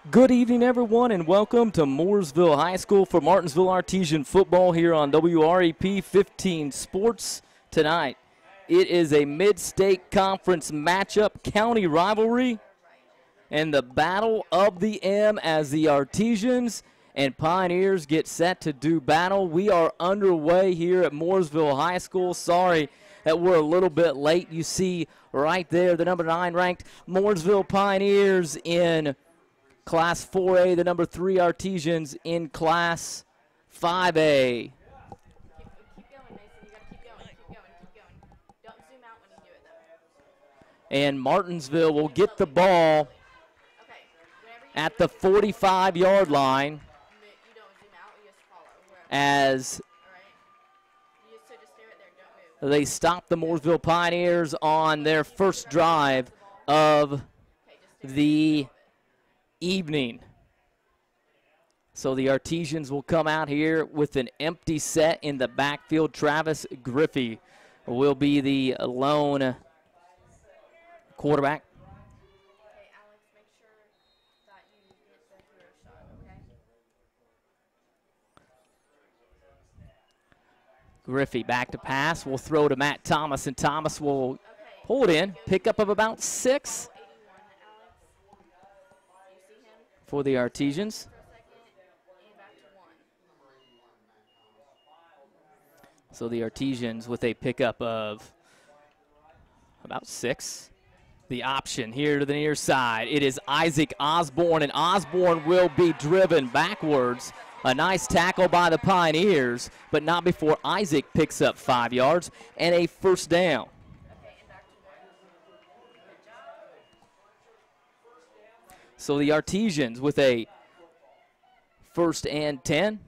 Good evening, everyone, and welcome to Mooresville High School for Martinsville Artesian football here on WREP 15 Sports tonight. It is a mid-state conference matchup, county rivalry, and the battle of the M as the Artesians and Pioneers get set to do battle. We are underway here at Mooresville High School. Sorry that we're a little bit late. You see right there the number 9 ranked Mooresville Pioneers in Class 4A, the number 3 Artesians in Class 5A. Keep going, Mason. You gotta keep going. Don't zoom out when you do it, though. And Martinsville will get the ball at the 45-yard line You don't zoom out, you just follow. as You just stay right there, don't move. they stop the Mooresville Pioneers on their first drive of the evening. So the Artesians will come out here with an empty set in the backfield. Travis Griffey will be the lone quarterback. Okay, Alex, make sure that you get the hero shot, okay? Griffey back to pass. We'll throw to Matt Thomas, and Thomas will pull it in. Pickup of about 6 for the Artesians. So the Artesians with a pickup of about 6. The option here to the near side. It is Isaac Osborne, and Osborne will be driven backwards. A nice tackle by the Pioneers, but not before Isaac picks up 5 yards and a first down. So the Artesians with a 1st and 10.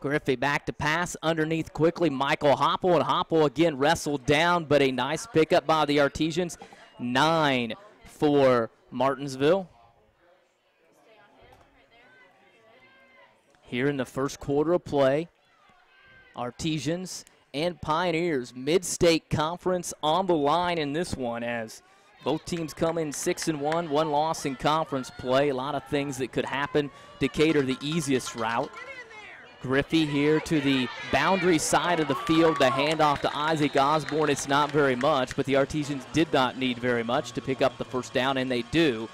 Griffey back to pass underneath quickly. Michael Hopple, and Hopple again wrestled down, but a nice pickup by the Artesians. 9 for Martinsville. Here in the first quarter of play, Artesians and Pioneers, Mid-State Conference on the line in this one as both teams come in 6-1, 1 loss in conference play. A lot of things that could happen. Decatur the easiest route. Griffey here to the boundary side of the field. The handoff to Isaac Osborne. It's not very much, but the Artesians did not need very much to pick up the first down, and they do.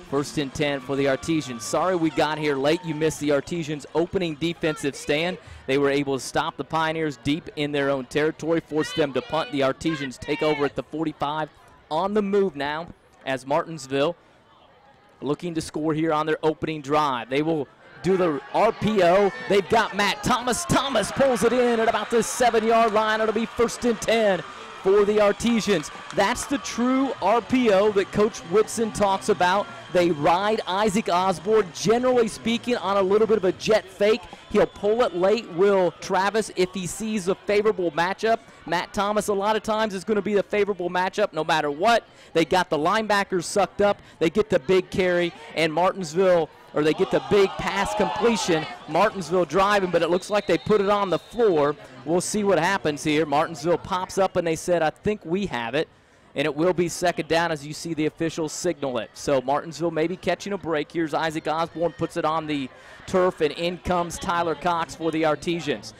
1st and 10 for the Artesians. Sorry we got here late. You missed the Artesians' opening defensive stand. They were able to stop the Pioneers deep in their own territory, force them to punt. The Artesians take over at the 45. On the move now as Martinsville looking to score here on their opening drive. They will do the RPO. They've got Matt Thomas. Thomas pulls it in at about the 7-yard line. It'll be 1st and 10 for the Artesians. That's the true RPO that Coach Whitson talks about. They ride Isaac Osborne, generally speaking, on a little bit of a jet fake. He'll pull it late, will Travis, if he sees a favorable matchup. Matt Thomas, a lot of times, is going to be the favorable matchup no matter what. They got the linebackers sucked up. They get the big carry, and Martinsville, or they get the big pass completion. Martinsville driving, but it looks like they put it on the floor. We'll see what happens here. Martinsville pops up, and they said, I think we have it. And it will be 2nd down as you see the officials signal it. So Martinsville maybe catching a break. Here's Isaac Osborne, puts it on the turf, and in comes Tyler Cox for the Artesians.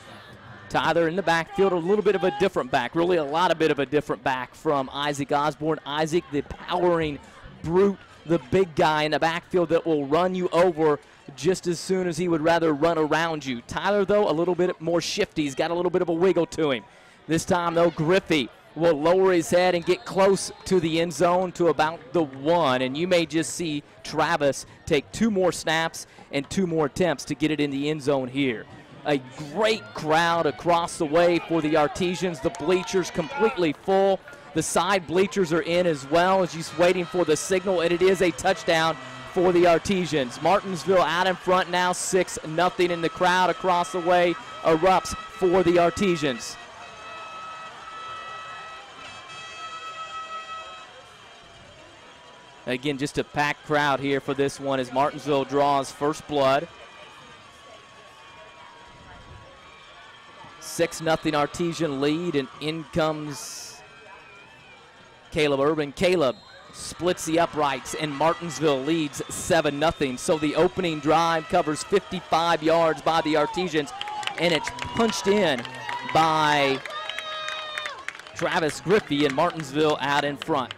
Tyler in the backfield, a little bit of a different back, really a lot of bit of a different back from Isaac Osborne. Isaac, the powering brute, the big guy in the backfield that will run you over just as soon as he would rather run around you. Tyler, though, a little bit more shifty. He's got a little bit of a wiggle to him. This time, though, Griffey will lower his head and get close to the end zone to about the 1. And you may just see Travis take 2 more snaps and 2 more attempts to get it in the end zone here. A great crowd across the way for the Artesians. The bleachers completely full. The side bleachers are in as well, as just waiting for the signal, and it is a touchdown for the Artesians. Martinsville out in front now, 6-0, and the crowd across the way erupts for the Artesians. Again, just a packed crowd here for this one as Martinsville draws first blood. 6-0 Artesian lead, and in comes Caleb Urban. Caleb splits the uprights, and Martinsville leads 7-0. So the opening drive covers 55 yards by the Artesians, and it's punched in by Travis Griffey, and Martinsville out in front.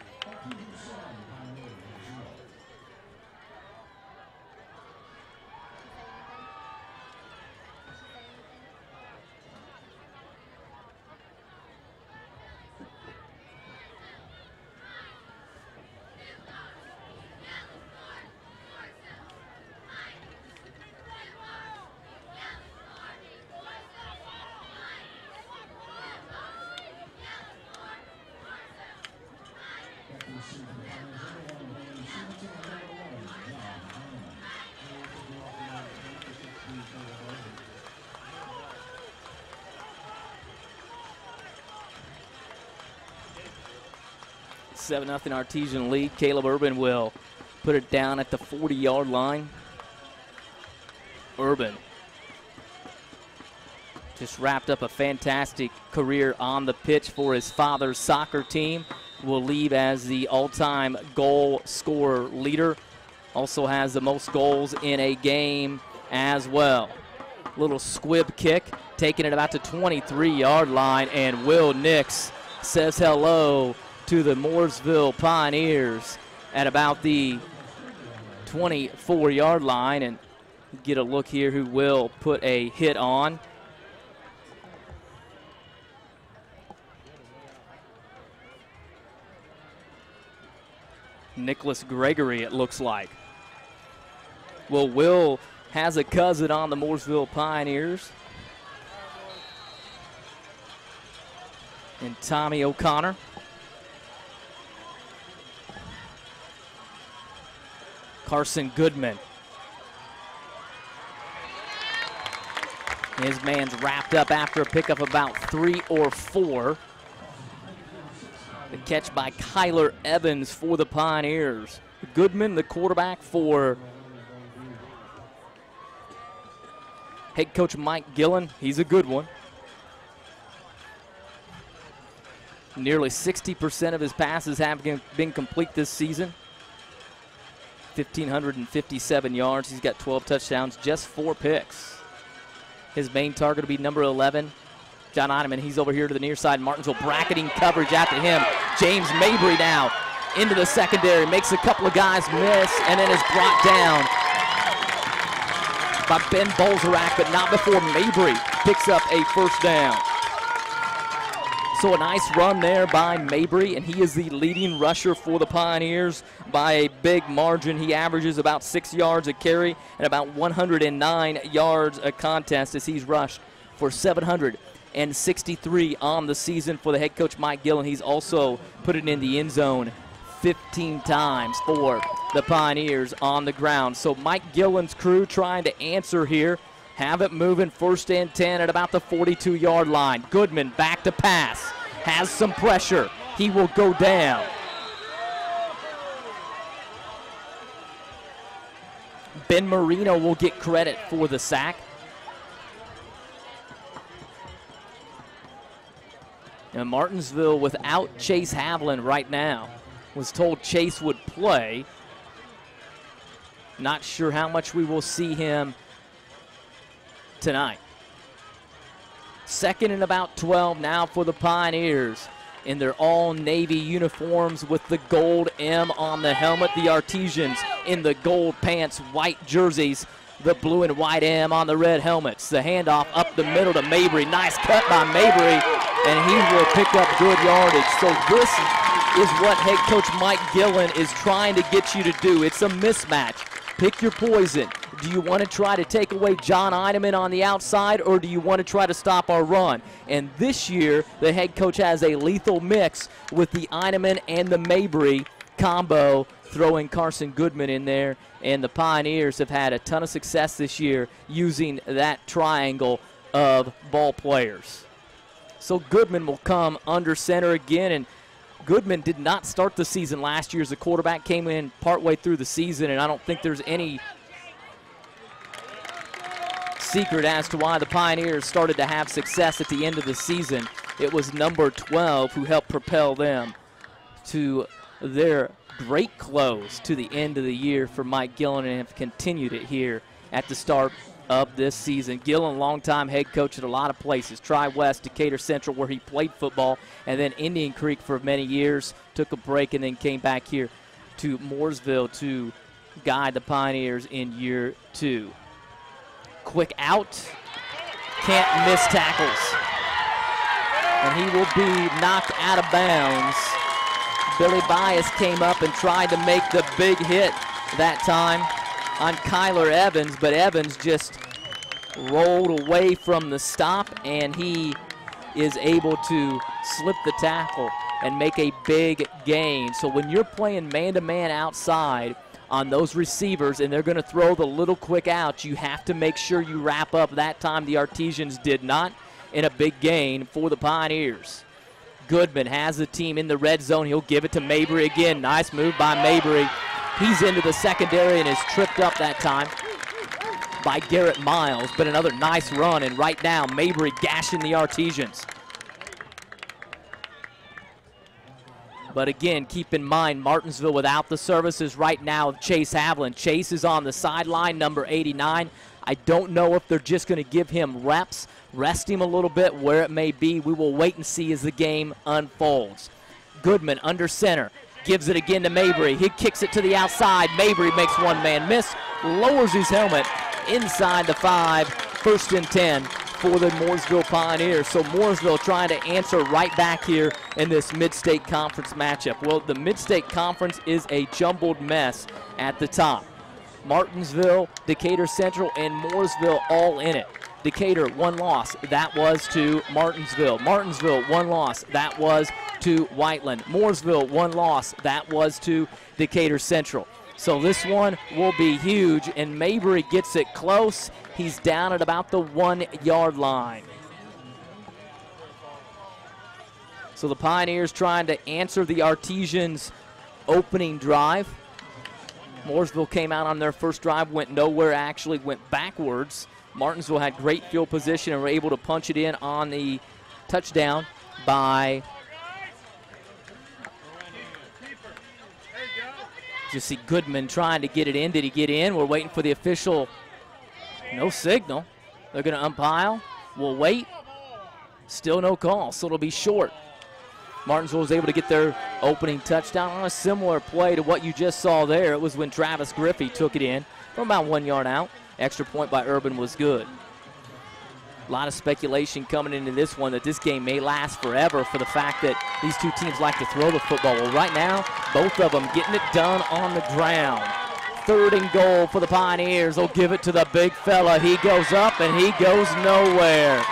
$7-0 Artesian lead. Caleb Urban will put it down at the 40-yard line. Urban just wrapped up a fantastic career on the pitch for his father's soccer team. Will leave as the all-time goal scorer leader. Also has the most goals in a game as well. Little squib kick, taking it about the 23-yard line, and Will Nix says hello to the Mooresville Pioneers at about the 24-yard line, and get a look here who Will put a hit on. Nicholas Gregory, it looks like. Well, Will has a cousin on the Mooresville Pioneers, and Tommy O'Connor. Carson Goodman. His man's wrapped up after a pickup about 3 or 4. The catch by Kyler Evans for the Pioneers. Goodman, the quarterback for head coach Mike Gillen. He's a good one. Nearly 60% of his passes have been complete this season. 1,557 yards. He's got 12 touchdowns, just 4 picks. His main target will be number 11, John Eineman. He's over here to the near side. Martinsville bracketing coverage after him. James Mabry now into the secondary. Makes a couple of guys miss, and then is brought down by Ben Bolzerac, but not before Mabry picks up a first down. So a nice run there by Mabry, and he is the leading rusher for the Pioneers by a big margin. He averages about 6 yards a carry and about 109 yards a contest as he's rushed for 763 on the season for the head coach Mike Gillen. He's also put it in the end zone 15 times for the Pioneers on the ground. So Mike Gillen's crew trying to answer here. Have it moving, 1st and 10 at about the 42-yard line. Goodman back to pass. Has some pressure. He will go down. Ben Marino will get credit for the sack. Now Martinsville without Chase Havlin right now. Was told Chase would play. Not sure how much we will see him tonight. 2nd and about 12 now for the Pioneers in their all-navy uniforms with the gold M on the helmet. The Artesians in the gold pants, white jerseys, the blue and white M on the red helmets. The handoff up the middle to Mabry. Nice cut by Mabry, and he will pick up good yardage. So this is what head coach Mike Gillen is trying to get you to do. It's a mismatch. Pick your poison. Do you want to try to take away John Eineman on the outside, or do you want to try to stop our run? And this year, the head coach has a lethal mix with the Eineman and the Mabry combo, throwing Carson Goodman in there. And the Pioneers have had a ton of success this year using that triangle of ball players. So Goodman will come under center again, and Goodman did not start the season last year as a quarterback, came in partway through the season, and I don't think there's any secret as to why the Pioneers started to have success at the end of the season. It was number 12 who helped propel them to their great close to the end of the year for Mike Gillen, and have continued it here at the start of this season. Gillen, longtime head coach at a lot of places, Tri-West, Decatur Central, where he played football, and then Indian Creek for many years, took a break, and then came back here to Mooresville to guide the Pioneers in year 2. Quick out, can't miss tackles, and he will be knocked out of bounds. Billy Bias came up and tried to make the big hit that time on Kyler Evans, but Evans just rolled away from the stop, and he is able to slip the tackle and make a big gain. So when you're playing man-to-man outside on those receivers and they're going to throw the little quick out, you have to make sure you wrap up. That time the Artesians did not, in a big gain for the Pioneers. Goodman has the team in the red zone. He'll give it to Mabry again. Nice move by Mabry. He's into the secondary and is tripped up that time by Garrett Miles, but another nice run, and right now Mabry gashing the Artesians. But again, keep in mind, Martinsville without the services right now of Chase Havlin. Chase is on the sideline, number 89. I don't know if they're just going to give him reps, rest him a little bit, where it may be. We will wait and see as the game unfolds. Goodman under center, gives it again to Mabry. He kicks it to the outside. Mabry makes one man miss, lowers his helmet inside the 5, 1st and 10 for the Mooresville Pioneers. So Mooresville trying to answer right back here in this Mid-State Conference matchup. Well, the Mid-State Conference is a jumbled mess at the top. Martinsville, Decatur Central, and Mooresville all in it. Decatur, 1 loss. That was to Martinsville. Martinsville, 1 loss. That was to Whiteland. Mooresville, 1 loss. That was to Decatur Central. So this one will be huge, and Mabry gets it close. He's down at about the 1-yard line. So the Pioneers trying to answer the Artesians' opening drive. Mooresville came out on their first drive, went nowhere, actually went backwards. Martinsville had great field position and were able to punch it in on the touchdown by, just see Goodman trying to get it in. Did he get in? We're waiting for the official. No signal. They're going to umpire. We'll wait. Still no call, so it'll be short. Martinsville was able to get their opening touchdown on a similar play to what you just saw there. It was when Travis Griffey took it in from about 1 yard out. Extra point by Urban was good. A lot of speculation coming into this one that this game may last forever for the fact that these two teams like to throw the football. Well, right now, both of them getting it done on the ground. 3rd and goal for the Pioneers. They'll give it to the big fella. He goes up and he goes nowhere.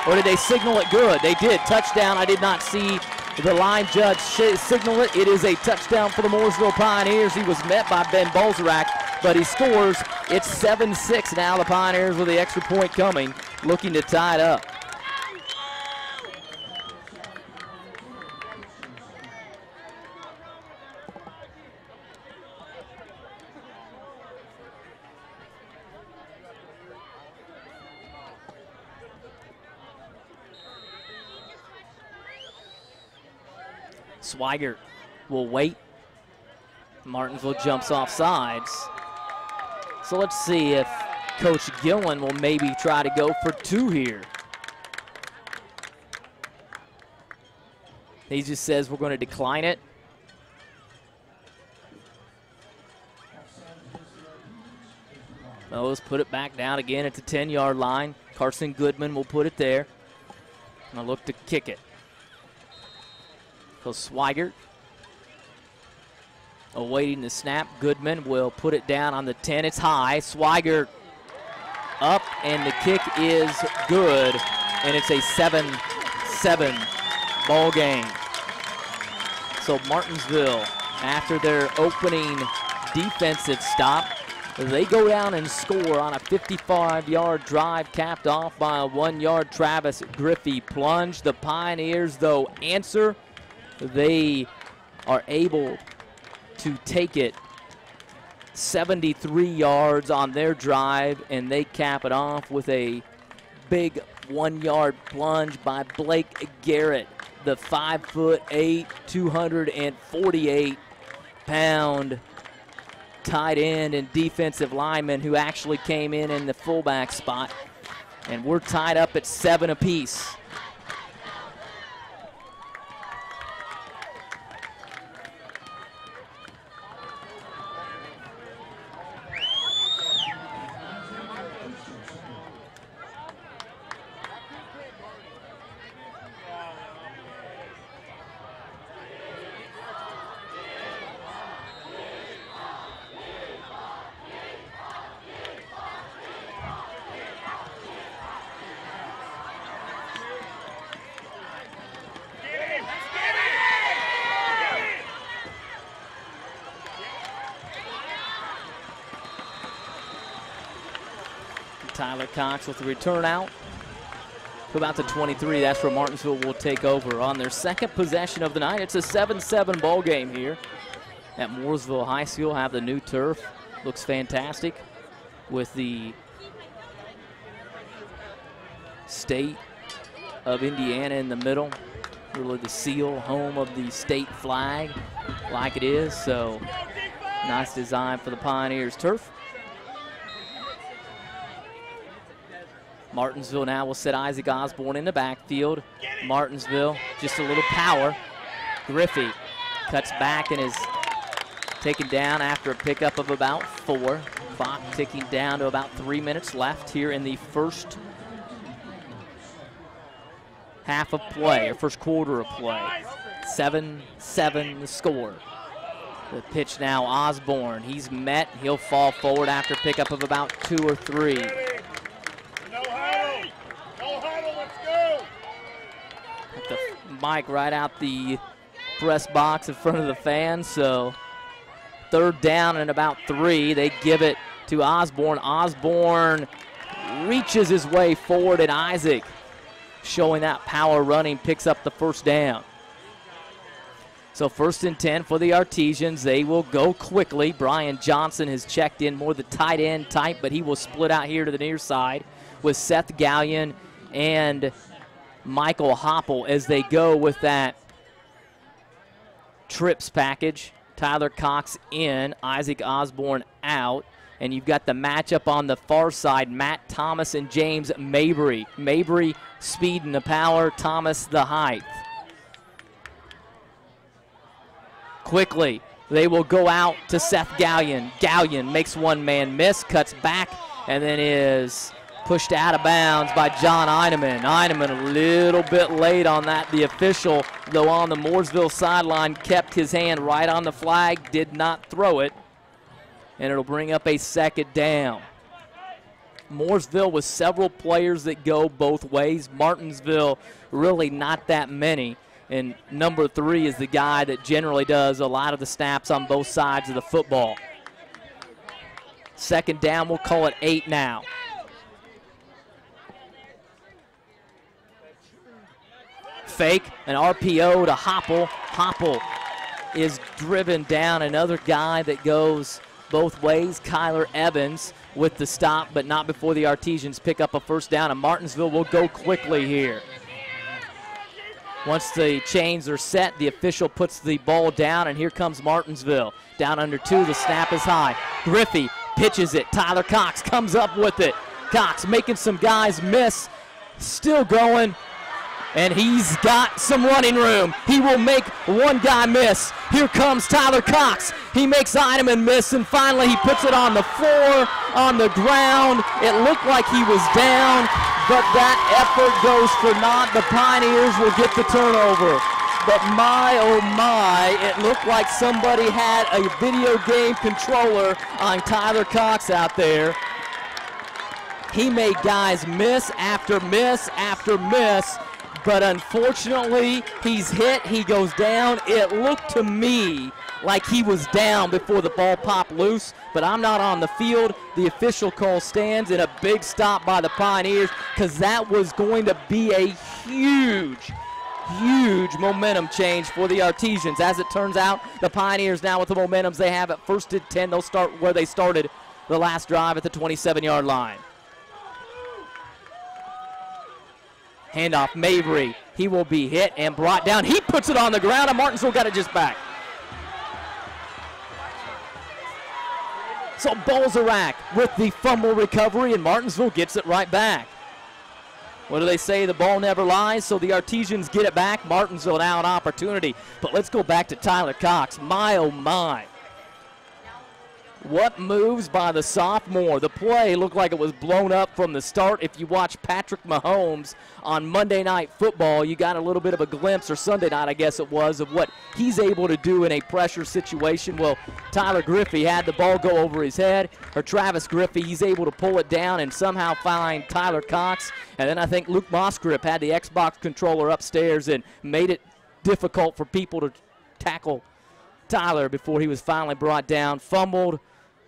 Or did they signal it good? They did. Touchdown. I did not see the line judge signal it. It is a touchdown for the Mooresville Pioneers. He was met by Ben Bolzerac, but he scores. It's 7-6 now. The Pioneers with the extra point coming, looking to tie it up. Swigert will wait. Martinsville jumps off sides. So let's see if Coach Gillen will maybe try to go for 2 here. He just says we're going to decline it. Well, let's put it back down again at the 10-yard line. Carson Goodman will put it there. And I'll look to kick it. So Swigert awaiting the snap. Goodman will put it down on the 10. It's high. Swigert up, and the kick is good, and it's a 7-7 ball game. So Martinsville, after their opening defensive stop, they go down and score on a 55-yard drive capped off by a 1-yard Travis Griffey plunge. The Pioneers, though, answer. They are able to take it 73 yards on their drive, and they cap it off with a big 1-yard plunge by Blake Garrett, the 5'8", 248-pound tight end and defensive lineman who actually came in the fullback spot. And we're tied up at 7 apiece. Tyler Cox with the return out to about the 23. That's where Martinsville will take over on their second possession of the night. It's a 7-7 ball game here at Mooresville High School. Have the new turf. Looks fantastic with the state of Indiana in the middle. Really the seal, home of the state flag like it is. So nice design for the Pioneers turf. Martinsville now will set Isaac Osborne in the backfield. Martinsville, just a little power. Griffey cuts back and is taken down after a pickup of about 4. Clock ticking down to about 3 minutes left here in the first half of play, or first quarter of play. 7-7 the score. The pitch now, Osborne. He's met. He'll fall forward after pickup of about 2 or 3. The mic right out the press box in front of the fans. So 3rd down and about 3. They give it to Osborne. Osborne reaches his way forward, and Isaac, showing that power running, picks up the first down. So 1st and 10 for the Artesians. They will go quickly. Brian Johnson has checked in more the tight end type, but he will split out here to the near side with Seth Gallion and Michael Hopple as they go with that trips package. Tyler Cox in, Isaac Osborne out, and you've got the matchup on the far side, Matt Thomas and James Mabry. Mabry speed and the power, Thomas the height. Quickly, they will go out to Seth Gallion. Gallion makes one man miss, cuts back, and then is pushed out of bounds by John Eineman. Eineman a little bit late on that. The official, though on the Mooresville sideline, kept his hand right on the flag, did not throw it, and it'll bring up a 2nd down. Mooresville with several players that go both ways. Martinsville really not that many, and number 3 is the guy that generally does a lot of the snaps on both sides of the football. 2nd down, we'll call it 8 now. Fake, an RPO to Hopple. Hopple is driven down. Another guy that goes both ways, Kyler Evans, with the stop, but not before the Artesians pick up a 1st down, and Martinsville will go quickly here. Once the chains are set, the official puts the ball down, and here comes Martinsville. Down under 2, the snap is high. Griffey pitches it. Tyler Cox comes up with it. Cox making some guys miss, still going. And he's got some running room. He will make one guy miss. Here comes Tyler Cox. He makes Eineman miss, and finally he puts it on the floor, on the ground. It looked like he was down, but that effort goes for naught. The Pioneers will get the turnover. But my, oh my, it looked like somebody had a video game controller on Tyler Cox out there. He made guys miss after miss after miss, but unfortunately, he's hit, he goes down. It looked to me like he was down before the ball popped loose, but I'm not on the field. The official call stands, and a big stop by the Pioneers, because that was going to be a huge momentum change for the Artesians. As it turns out, the Pioneers now with the momentums they have at 1st and 10. They'll start where they started the last drive at the 27-yard line. Handoff, Mabry. He will be hit and brought down. He puts it on the ground, and Martinsville got it just back. So Bolzerac with the fumble recovery, and Martinsville gets it right back. What do they say? The ball never lies, so the Artesians get it back. Martinsville now an opportunity. But let's go back to Tyler Cox. My, oh my. What moves by the sophomore. The play looked like it was blown up from the start. If you watch Patrick Mahomes on Monday Night Football, you got a little bit of a glimpse, or Sunday night I guess it was, of what he's able to do in a pressure situation. Well, Tyler Griffey had the ball go over his head, or Travis Griffey, he's able to pull it down and somehow find Tyler Cox. And then I think Luke Mosgrip had the Xbox controller upstairs and made it difficult for people to tackle Tyler before he was finally brought down, fumbled.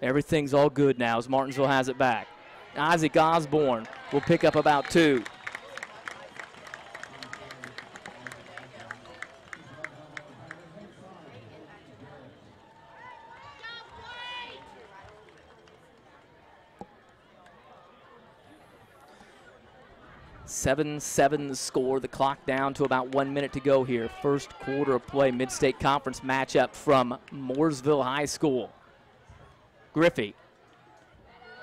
Everything's all good now as Martinsville has it back. Isaac Osborne will pick up about 2. (7-7) the score. The clock down to about 1 minute to go here. First quarter of play, Mid-State Conference matchup from Mooresville High School. Griffey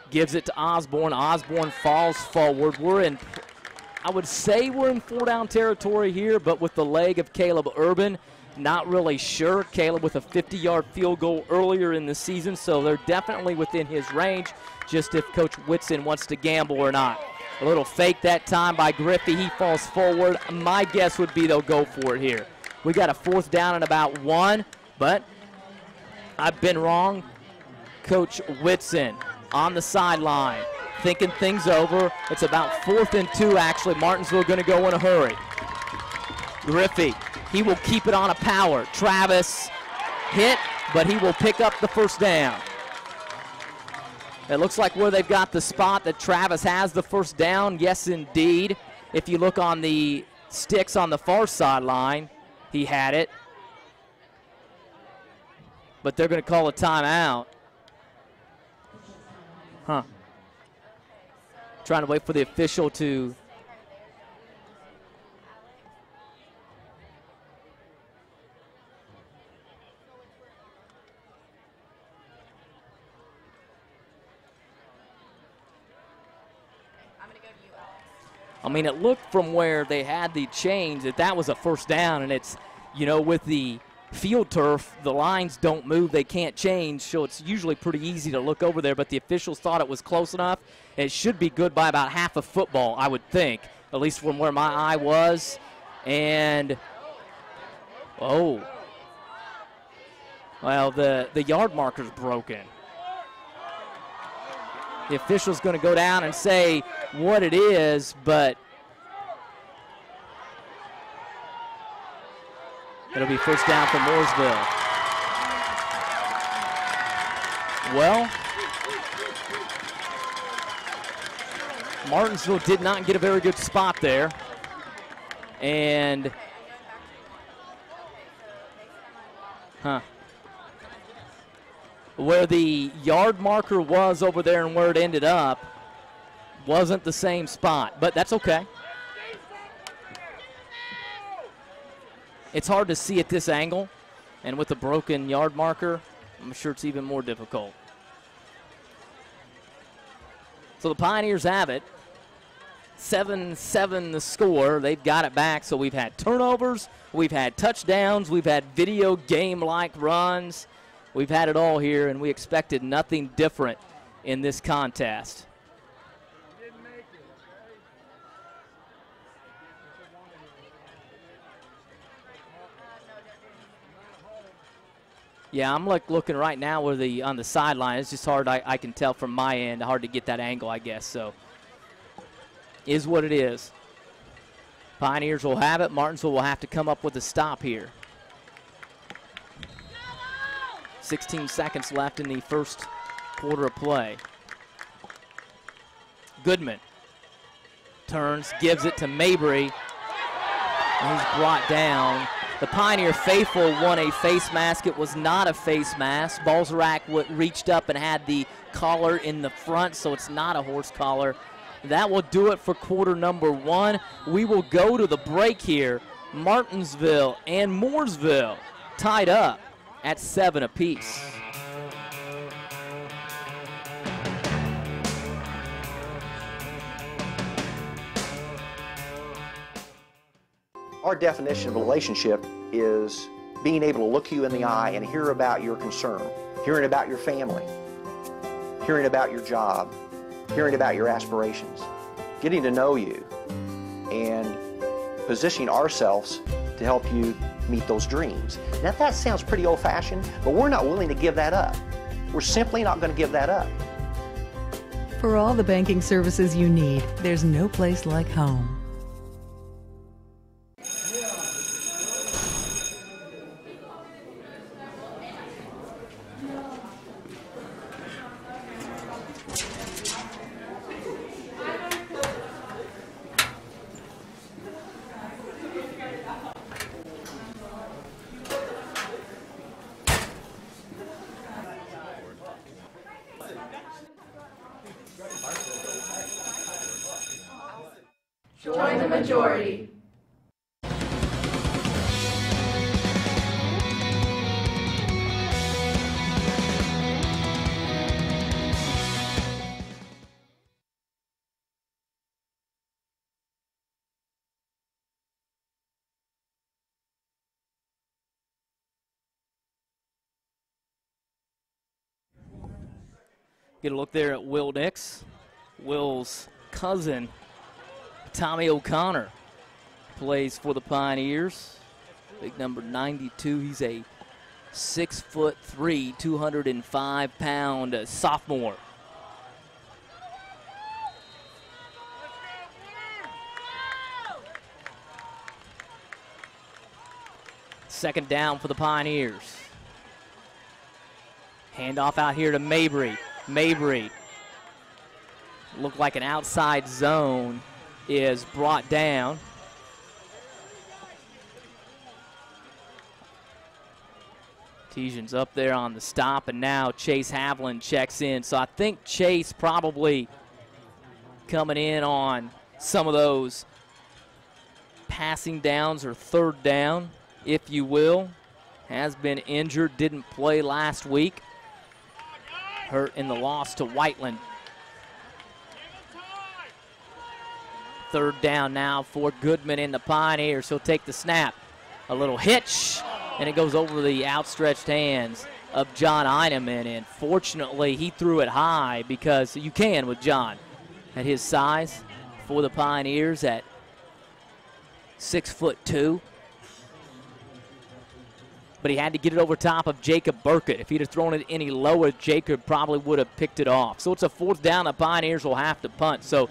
gives it to Osborne. Osborne falls forward. We're in, I would say we're in 4-down territory here, but with the leg of Caleb Urban, not really sure. Caleb with a 50-yard field goal earlier in the season, so they're definitely within his range, just if Coach Whitson wants to gamble or not. A little fake that time by Griffey. He falls forward. My guess would be they'll go for it here. We got a 4th down and about 1, but I've been wrong. Coach Whitson on the sideline, thinking things over. It's about 4th and 2, actually. Martinsville going to go in a hurry. Griffey, he will keep it on a power. Travis hit, but he will pick up the 1st down. It looks like where they've got the spot that Travis has the 1st down. Yes, indeed. If you look on the sticks on the far sideline, he had it. But they're going to call a timeout. Huh. Trying to wait for the official to. I mean, it looked from where they had the change that was a 1st down, and it's, you know, with the field turf, the lines don't move, they can't change, so it's usually pretty easy to look over there, but the officials thought it was close enough. It should be good by about half a football, I would think, at least from where my eye was. And, oh, well, the yard marker's broken. The official's going to go down and say what it is, but it'll be 1st down for Mooresville. Well, Martinsville did not get a very good spot there. And, where the yard marker was over there and where it ended up wasn't the same spot, but that's okay. It's hard to see at this angle, and with the broken yard marker, I'm sure it's even more difficult. So the Pioneers have it. 7-7 the score. They've got it back, so we've had turnovers, we've had touchdowns, we've had video game-like runs. We've had it all here, and we expected nothing different in this contest. Yeah, I'm looking right now where on the sideline. It's just hard. I can tell from my end. Hard to get that angle, I guess. So, is what it is. Pioneers will have it. Martinsville will have to come up with a stop here. 16 seconds left in the first quarter of play. Goodman turns, gives it to Mabry, and he's brought down. The Pioneer faithful won a face mask. It was not a face mask. Balzac reached up and had the collar in the front, so it's not a horse collar. That will do it for quarter number 1. We will go to the break here. Martinsville and Mooresville tied up at 7 apiece. Our definition of a relationship is being able to look you in the eye and hear about your concern, hearing about your family, hearing about your job, hearing about your aspirations, getting to know you, and positioning ourselves to help you meet those dreams. Now that sounds pretty old-fashioned, but we're not willing to give that up. We're simply not going to give that up. For all the banking services you need, there's no place like home. Join the majority. Get a look there at Will Nix. Will's cousin, Tommy O'Connor, plays for the Pioneers. Big number 92. He's a 6'3", 205-pound sophomore. Second down for the Pioneers. Handoff out here to Mabry. Mabry, looked like an outside zone, is brought down. Artesian's up there on the stop, and now Chase Havlin checks in. So I think Chase probably coming in on some of those passing downs or third down, if you will. Has been injured, didn't play last week. Hurt in the loss to Whiteland. Third down now for Goodman in the Pioneers. He'll take the snap. A little hitch, and it goes over the outstretched hands of John Eineman. And fortunately, he threw it high, because you can with John at his size for the Pioneers at 6'2". But he had to get it over top of Jacob Burkett. If he'd have thrown it any lower, Jacob probably would have picked it off. So it's a fourth down. The Pioneers will have to punt. So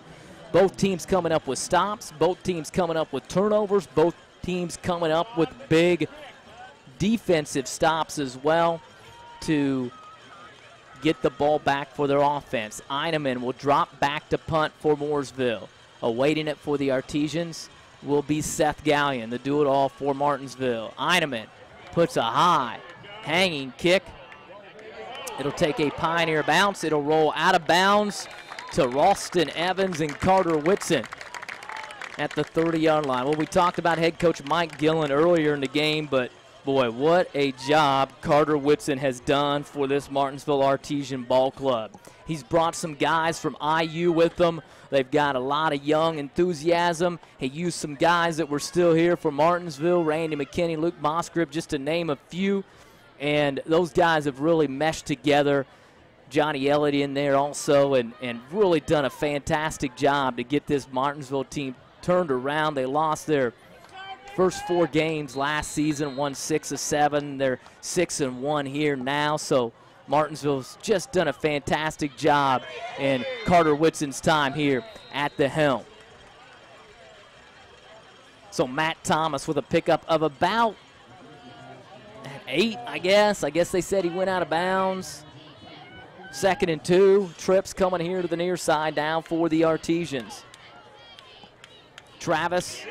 both teams coming up with stops, both teams coming up with turnovers, both teams coming up with big defensive stops as well to get the ball back for their offense. Eineman will drop back to punt for Mooresville. Awaiting it for the Artesians will be Seth Gallion, the do-it-all for Martinsville. Eineman puts a high hanging kick. It'll take a Pioneer bounce. It'll roll out of bounds to Ralston Evans and Carter Whitson at the 30-yard line. Well, we talked about head coach Mike Gillen earlier in the game, but boy, what a job Carter Whitson has done for this Martinsville Artesian Ball Club. He's brought some guys from IU with him. They've got a lot of young enthusiasm. He used some guys that were still here for Martinsville, Randy McKinney, Luke Mosgrip, just to name a few. And those guys have really meshed together. Johnny Elliott in there also, and really done a fantastic job to get this Martinsville team turned around. They lost their first 4 games last season, won 6 of 7. They're 6-1 here now, so Martinsville's just done a fantastic job in Carter Whitson's time here at the helm. So Matt Thomas with a pickup of about 8, I guess. I guess they said he went out of bounds. 2nd and 2. Trips coming here to the near side down for the Artesians. Travis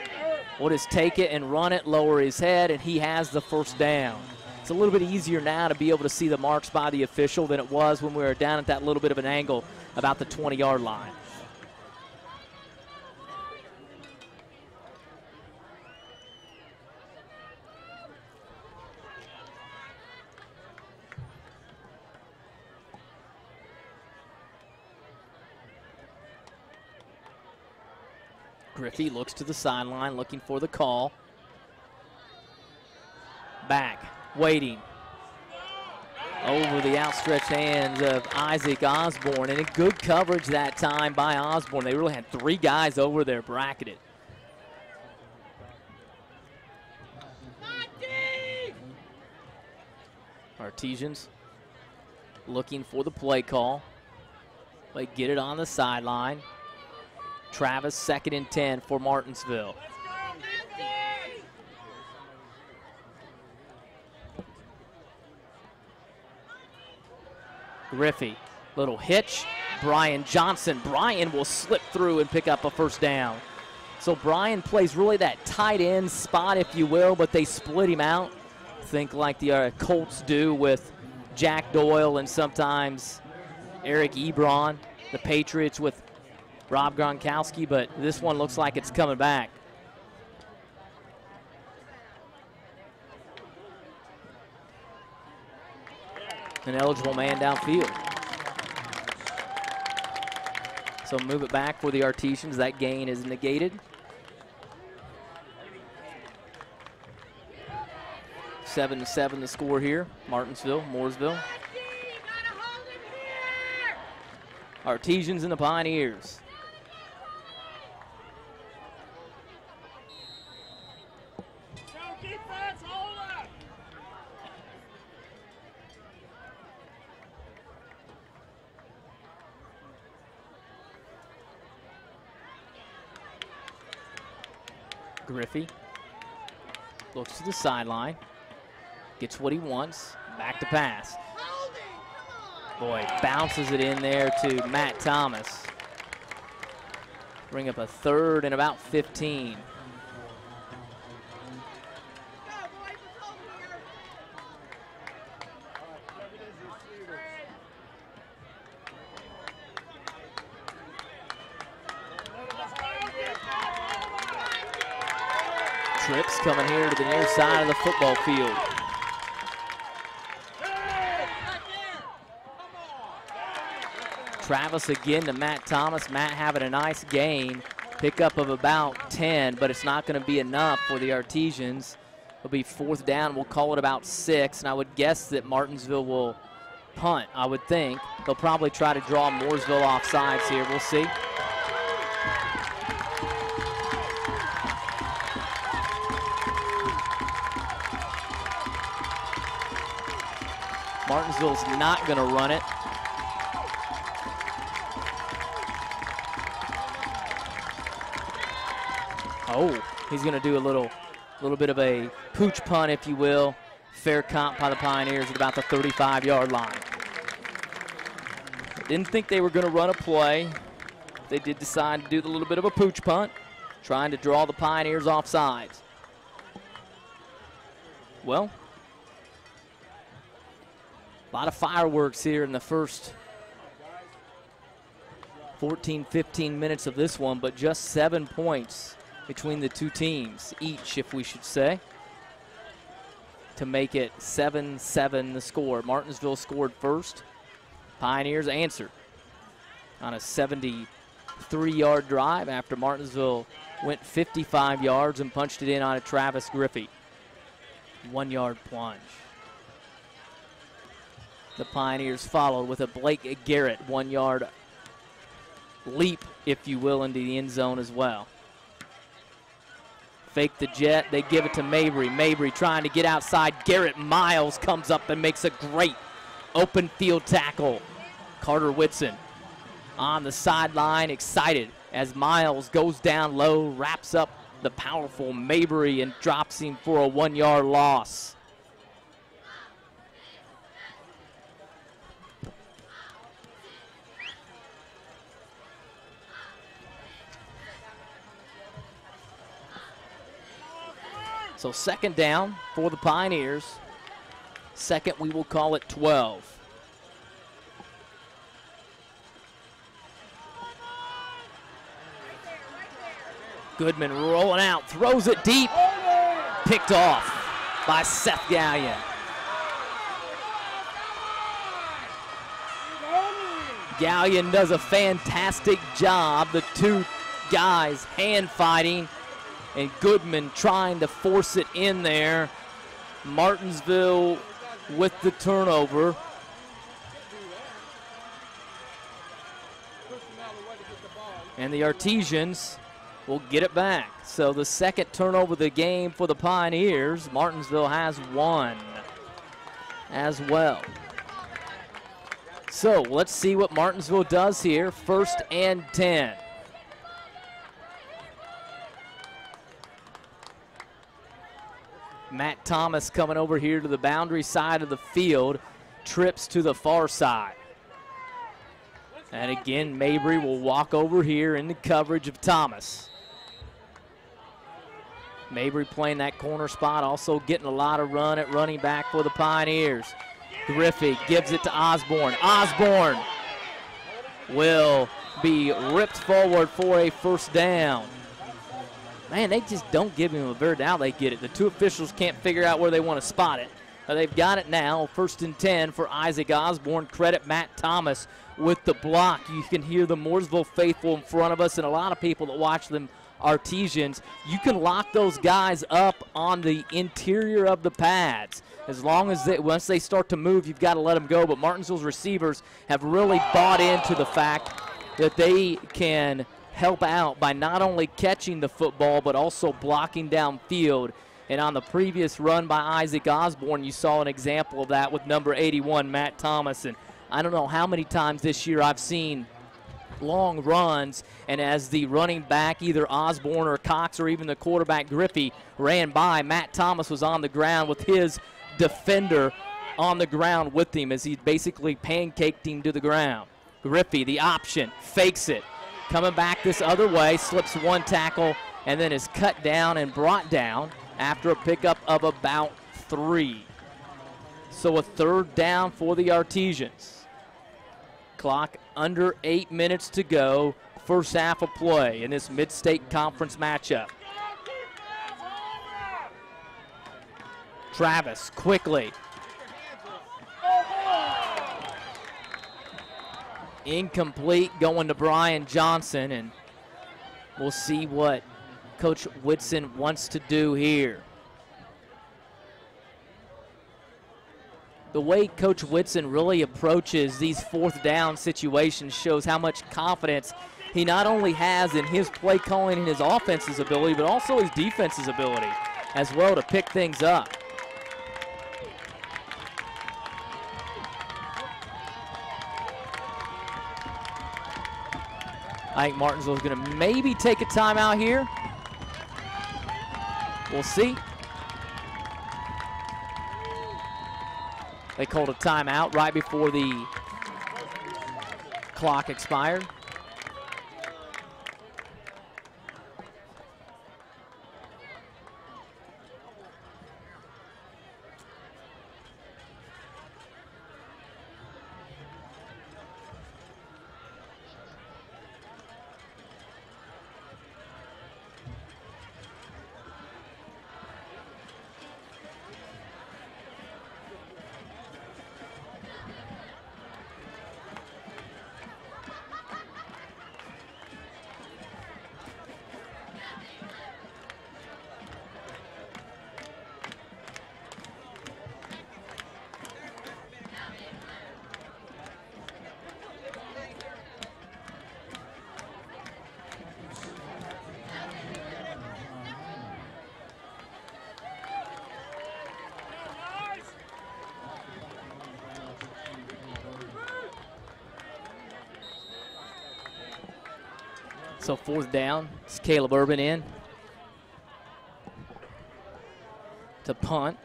will just take it and run it, lower his head, and he has the first down. It's a little bit easier now to be able to see the marks by the official than it was when we were down at that little bit of an angle about the 20-yard line. Griffey looks to the sideline, looking for the call. Back, waiting. Over the outstretched hands of Isaac Osborne, and a good coverage that time by Osborne. They really had 3 guys over there bracketed. Artesians looking for the play call. They get it on the sideline. Travis, 2nd and 10 for Martinsville. Griffey, little hitch. Brian Johnson. Brian will slip through and pick up a first down. So Brian plays really that tight end spot, if you will, but they split him out. Think like the Colts do with Jack Doyle and sometimes Eric Ebron. The Patriots with Rob Gronkowski, but this one looks like it's coming back. An eligible man downfield. So move it back for the Artesians. That gain is negated. 7-7 the score here. Martinsville, Mooresville. Artesians and the Pioneers. Griffey looks to the sideline, gets what he wants, back to pass. Boy, bounces it in there to Matt Thomas. Bring up a 3rd and about 15. Trips coming here to the near side of the football field. Travis again to Matt Thomas. Matt having a nice gain. Pickup of about 10, but it's not going to be enough for the Artesians. It'll be 4th down. We'll call it about 6, and I would guess that Martinsville will punt, I would think. They'll probably try to draw Mooresville off sides here. We'll see. Martinsville's not going to run it. Oh, he's going to do a little bit of a pooch punt, if you will. Fair comp by the Pioneers at about the 35-yard line. Didn't think they were going to run a play. They did decide to do a little bit of a pooch punt, trying to draw the Pioneers off sides. Well, a lot of fireworks here in the first 14, 15 minutes of this one, but just 7 points between the two teams, each, if we should say, to make it 7-7 the score. Martinsville scored first. Pioneers answered on a 73-yard drive after Martinsville went 55 yards and punched it in on a Travis Griffey. 1-yard plunge. The Pioneers followed with a Blake Garrett 1-yard leap, if you will, into the end zone as well. Fake the jet, they give it to Mabry. Mabry trying to get outside. Garrett Miles comes up and makes a great open field tackle. Carter Whitson on the sideline, excited as Miles goes down low, wraps up the powerful Mabry and drops him for a 1-yard loss. So second down for the Pioneers. Second, we will call it 12. Goodman rolling out, throws it deep, picked off by Seth Gallion. Gallion does a fantastic job. The two guys hand fighting, and Goodman trying to force it in there. Martinsville with the turnover. And the Artesians will get it back. So the second turnover of the game for the Pioneers. Martinsville has one as well. So let's see what Martinsville does here. 1st and 10. Matt Thomas coming over here to the boundary side of the field, trips to the far side. And again, Mabry will walk over here in the coverage of Thomas. Mabry playing that corner spot, also getting a lot of run at running back for the Pioneers. Griffey gives it to Osborne. Osborne will be ripped forward for a 1st down. Man, they just don't give him a bird. Now they get it. The two officials can't figure out where they want to spot it. They've got it now. 1st and 10 for Isaac Osborne. Credit Matt Thomas with the block. You can hear the Mooresville faithful in front of us and a lot of people that watch them Artesians. You can lock those guys up on the interior of the pads. As long as once they start to move, you've got to let them go. But Martinsville's receivers have really bought into the fact that they can help out by not only catching the football but also blocking downfield. And on the previous run by Isaac Osborne, you saw an example of that with number 81, Matt Thomas. And I don't know how many times this year I've seen long runs, and as the running back, either Osborne or Cox or even the quarterback Griffey ran by, Matt Thomas was on the ground with his defender on the ground with him as he basically pancaked him to the ground. Griffey, the option, fakes it. Coming back this other way, slips one tackle, and then is cut down and brought down after a pickup of about 3. So a 3rd down for the Artesians. Clock under 8 minutes to go, first half of play in this Mid-State Conference matchup. Travis quickly. Incomplete, going to Brian Johnson, and we'll see what Coach Whitson wants to do here. The way Coach Whitson really approaches these 4th down situations shows how much confidence he not only has in his play calling and his offense's ability, but also his defense's ability as well to pick things up. I think Martinsville's going to maybe take a timeout here. We'll see. They called a timeout right before the clock expired. So 4th down. It's Caleb Urban in to punt.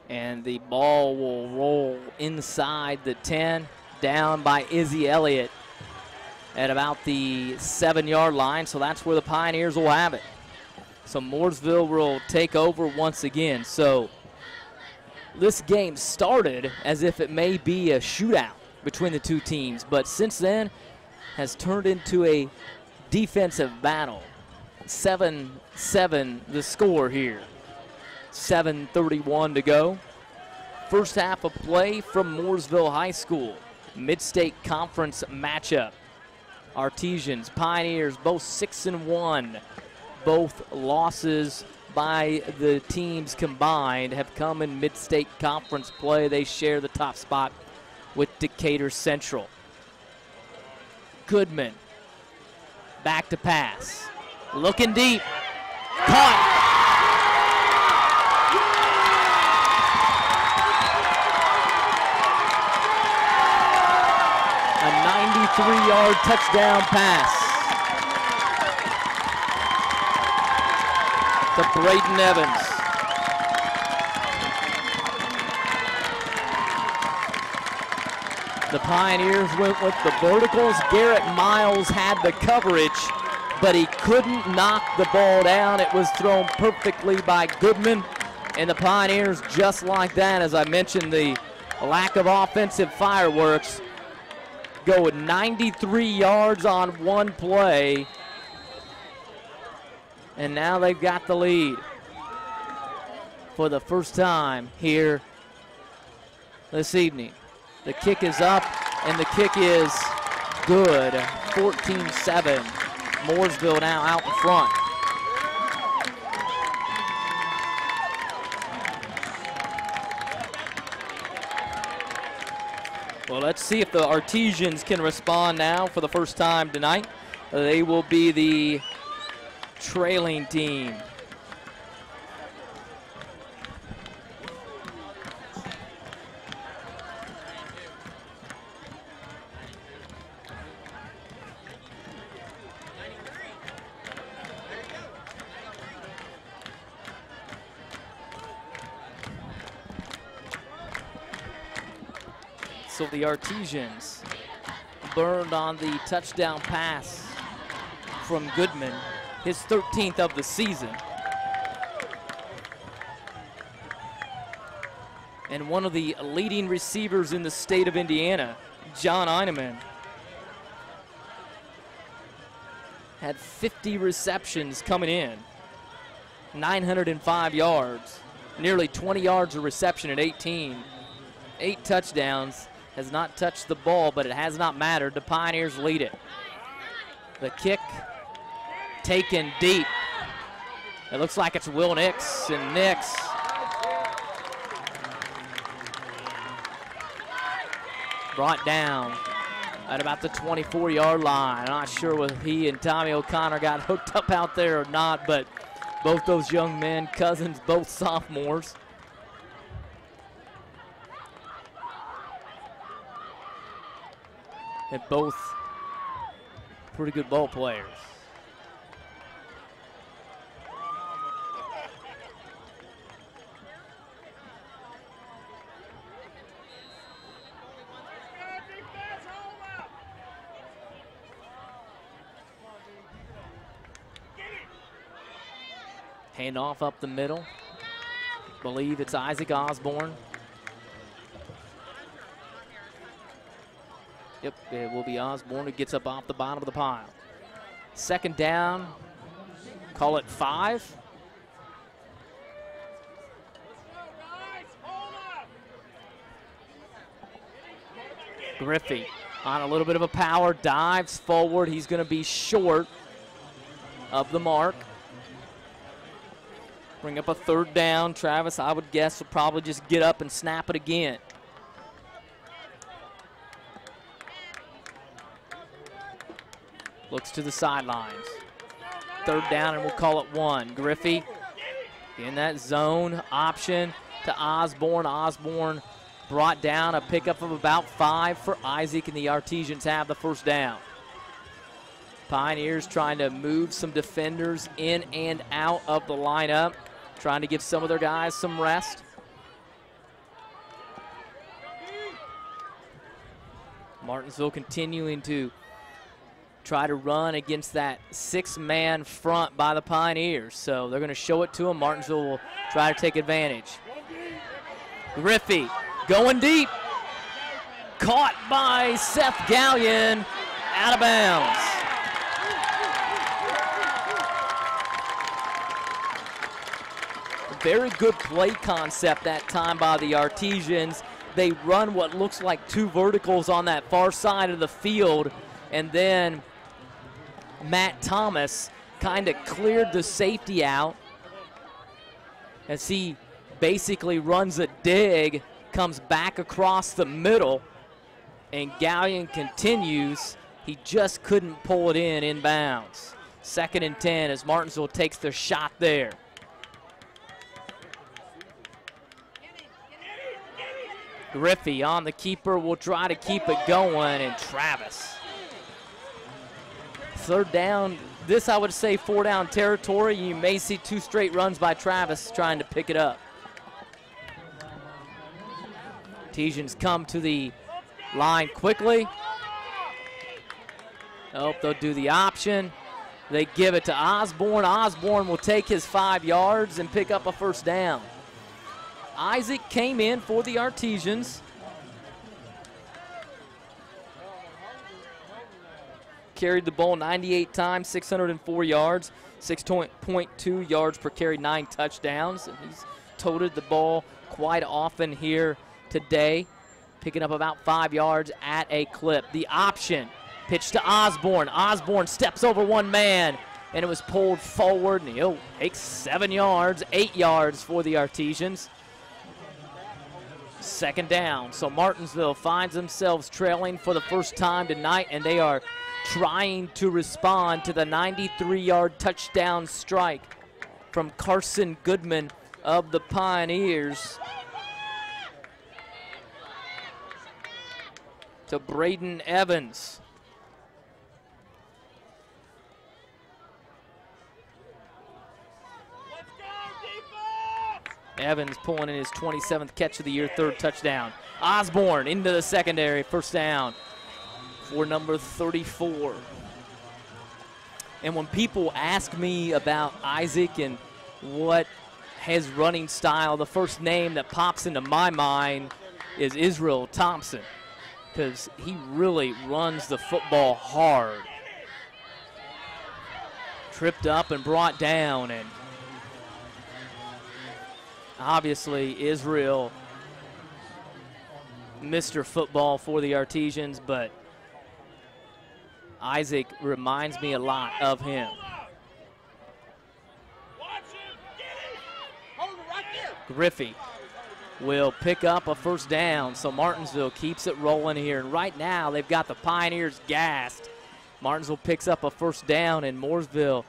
And the ball will roll inside the 10, down by Izzy Elliott at about the 7-yard line. So that's where the Pioneers will have it. So Mooresville will take over once again. So this game started as if it may be a shootout between the two teams, but since then has turned into a defensive battle. 7-7 the score here. 7:31 to go. First half of play from Mooresville High School. Mid-State Conference matchup. Artesians, Pioneers, both 6-1. Both losses by the teams combined have come in Mid-State Conference play. They share the top spot with Decatur Central. Goodman, back to pass. Looking deep, caught. A 93-yard touchdown pass to Braden Evans. The Pioneers went with the verticals. Garrett Miles had the coverage, but he couldn't knock the ball down. It was thrown perfectly by Goodman, and the Pioneers, just like that, as I mentioned, the lack of offensive fireworks, go with 93 yards on one play, and now they've got the lead for the first time here this evening. The kick is up, and the kick is good. 14-7. Mooresville now out in front. Well, let's see if the Artesians can respond now for the first time tonight. They will be the trailing team. So the Artesians burned on the touchdown pass from Goodman, his 13th of the season. And one of the leading receivers in the state of Indiana, John Eineman, had 50 receptions coming in, 905 yards, nearly 20 yards of reception at 18, 8 touchdowns. Has not touched the ball, but it has not mattered. The Pioneers lead it. The kick taken deep. It looks like it's Will Nix, and Nix brought down at about the 24-yard line. I'm not sure whether he and Tommy O'Connor got hooked up out there or not, but both those young men, cousins, both sophomores. And both pretty good ball players. Handoff up the middle. Believe it's Isaac Osborne. Yep, it will be Osborne who gets up off the bottom of the pile. Second down, call it 5. Griffey on a little bit of a power, dives forward. He's going to be short of the mark. Bring up a third down. Travis, I would guess, will probably just get up and snap it again. Looks to the sidelines. Third down, and we'll call it 1. Griffey in that zone option to Osborne. Osborne brought down, a pickup of about 5 for Isaac, and the Artesians have the first down. Pioneers trying to move some defenders in and out of the lineup, trying to give some of their guys some rest. Martinsville continuing to try to run against that 6-man front by the Pioneers. So they're going to show it to them. Martinsville will try to take advantage. Griffey going deep. Caught by Seth Gallion, out of bounds. Very good play concept that time by the Artesians. They run what looks like 2 verticals on that far side of the field, and then Matt Thomas kind of cleared the safety out as he basically runs a dig, comes back across the middle, and Gallion continues. He just couldn't pull it in inbounds. 2nd and 10 as Martinsville takes their shot there. Griffey on the keeper will try to keep it going, and Travis. 3rd down. This, I would say, 4-down territory. You may see 2 straight runs by Travis trying to pick it up. Artesians come to the line quickly. Oh, they'll do the option. They give it to Osborne. Osborne will take his 5 yards and pick up a 1st down. Isaac came in for the Artesians. Carried the ball 98 times, 604 yards, 6.2 yards per carry, 9 touchdowns. And he's toted the ball quite often here today, picking up about 5 yards at a clip. The option, pitch to Osborne. Osborne steps over 1 man, and it was pulled forward, and he'll take 7 yards, 8 yards for the Artesians. 2nd down, so Martinsville finds themselves trailing for the first time tonight, and they are trying to respond to the 93-yard touchdown strike from Carson Goodman of the Pioneers to Braden Evans. Evans pulling in his 27th catch of the year, 3rd touchdown. Osborne into the secondary, 1st down for number 34. And when people ask me about Isaac and what his running style, the first name that pops into my mind is Israel Thompson, because he really runs the football hard. Tripped up and brought down, and obviously Israel, Mr. Football for the Artesians, but Isaac reminds me a lot of him. Griffey will pick up a 1st down, so Martinsville keeps it rolling here. And right now they've got the Pioneers gassed. Martinsville picks up a 1st down, and Mooresville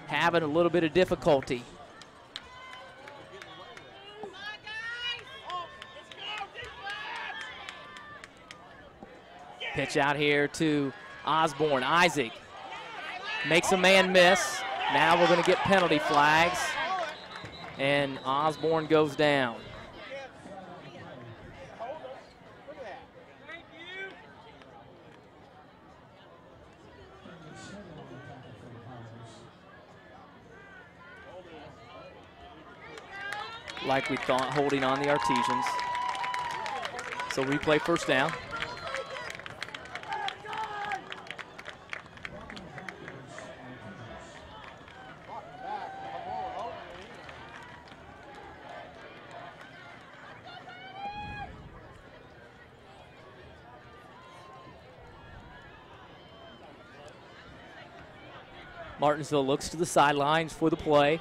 having a little bit of difficulty. Pitch out here to Osborne. Isaac makes a man miss. Now we're going to get penalty flags, and Osborne goes down. Like we thought, holding on the Artesians. So replay 1st down. Martinsville looks to the sidelines for the play.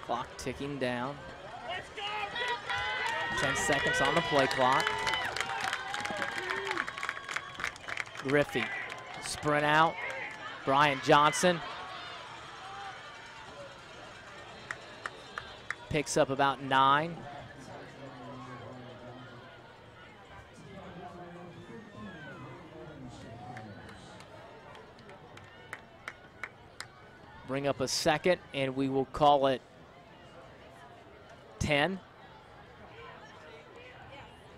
Clock ticking down. 10 seconds on the play clock. Griffey, sprint out. Brian Johnson. picks up about 9. Bring up a second, and we will call it 10.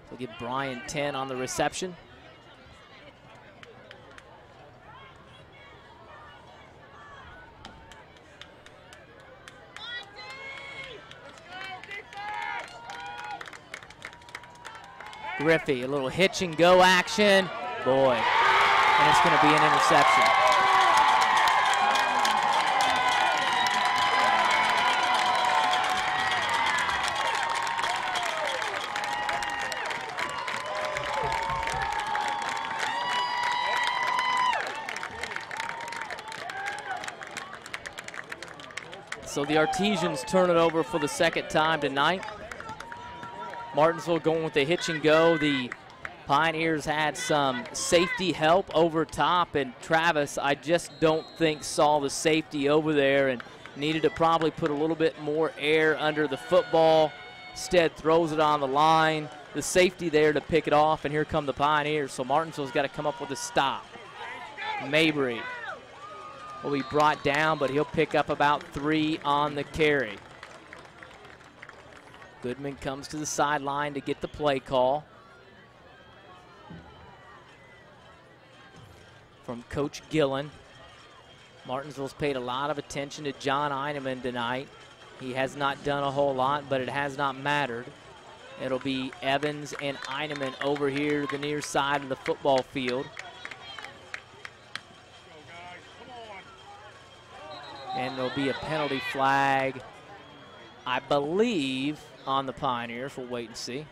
We'll give Brian 10 on the reception. Griffey, a little hitch and go action. Boy, and it's going to be an interception. So the Artesians turn it over for the second time tonight. Martinsville going with the hitch and go. The Pioneers had some safety help over top, and Travis, I just don't think saw the safety over there and needed to probably put a little bit more air under the football. Instead throws it on the line. The safety there to pick it off, and here come the Pioneers. So Martinsville's got to come up with a stop. Mabry will be brought down, but he'll pick up about 3 on the carry. Goodman comes to the sideline to get the play call from Coach Gillen. Martinsville's paid a lot of attention to John Eineman tonight. He has not done a whole lot, but it has not mattered. It'll be Evans and Eineman over here to the near side of the football field. And there'll be a penalty flag, I believe, on the Pioneers. We'll wait and see.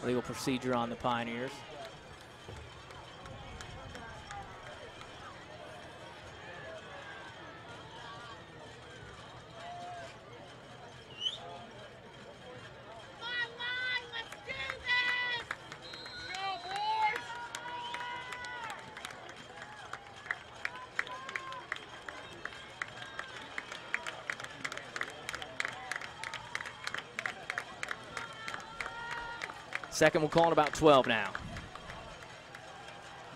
Legal procedure on the Pioneers. Second, we'll call it about 12 now.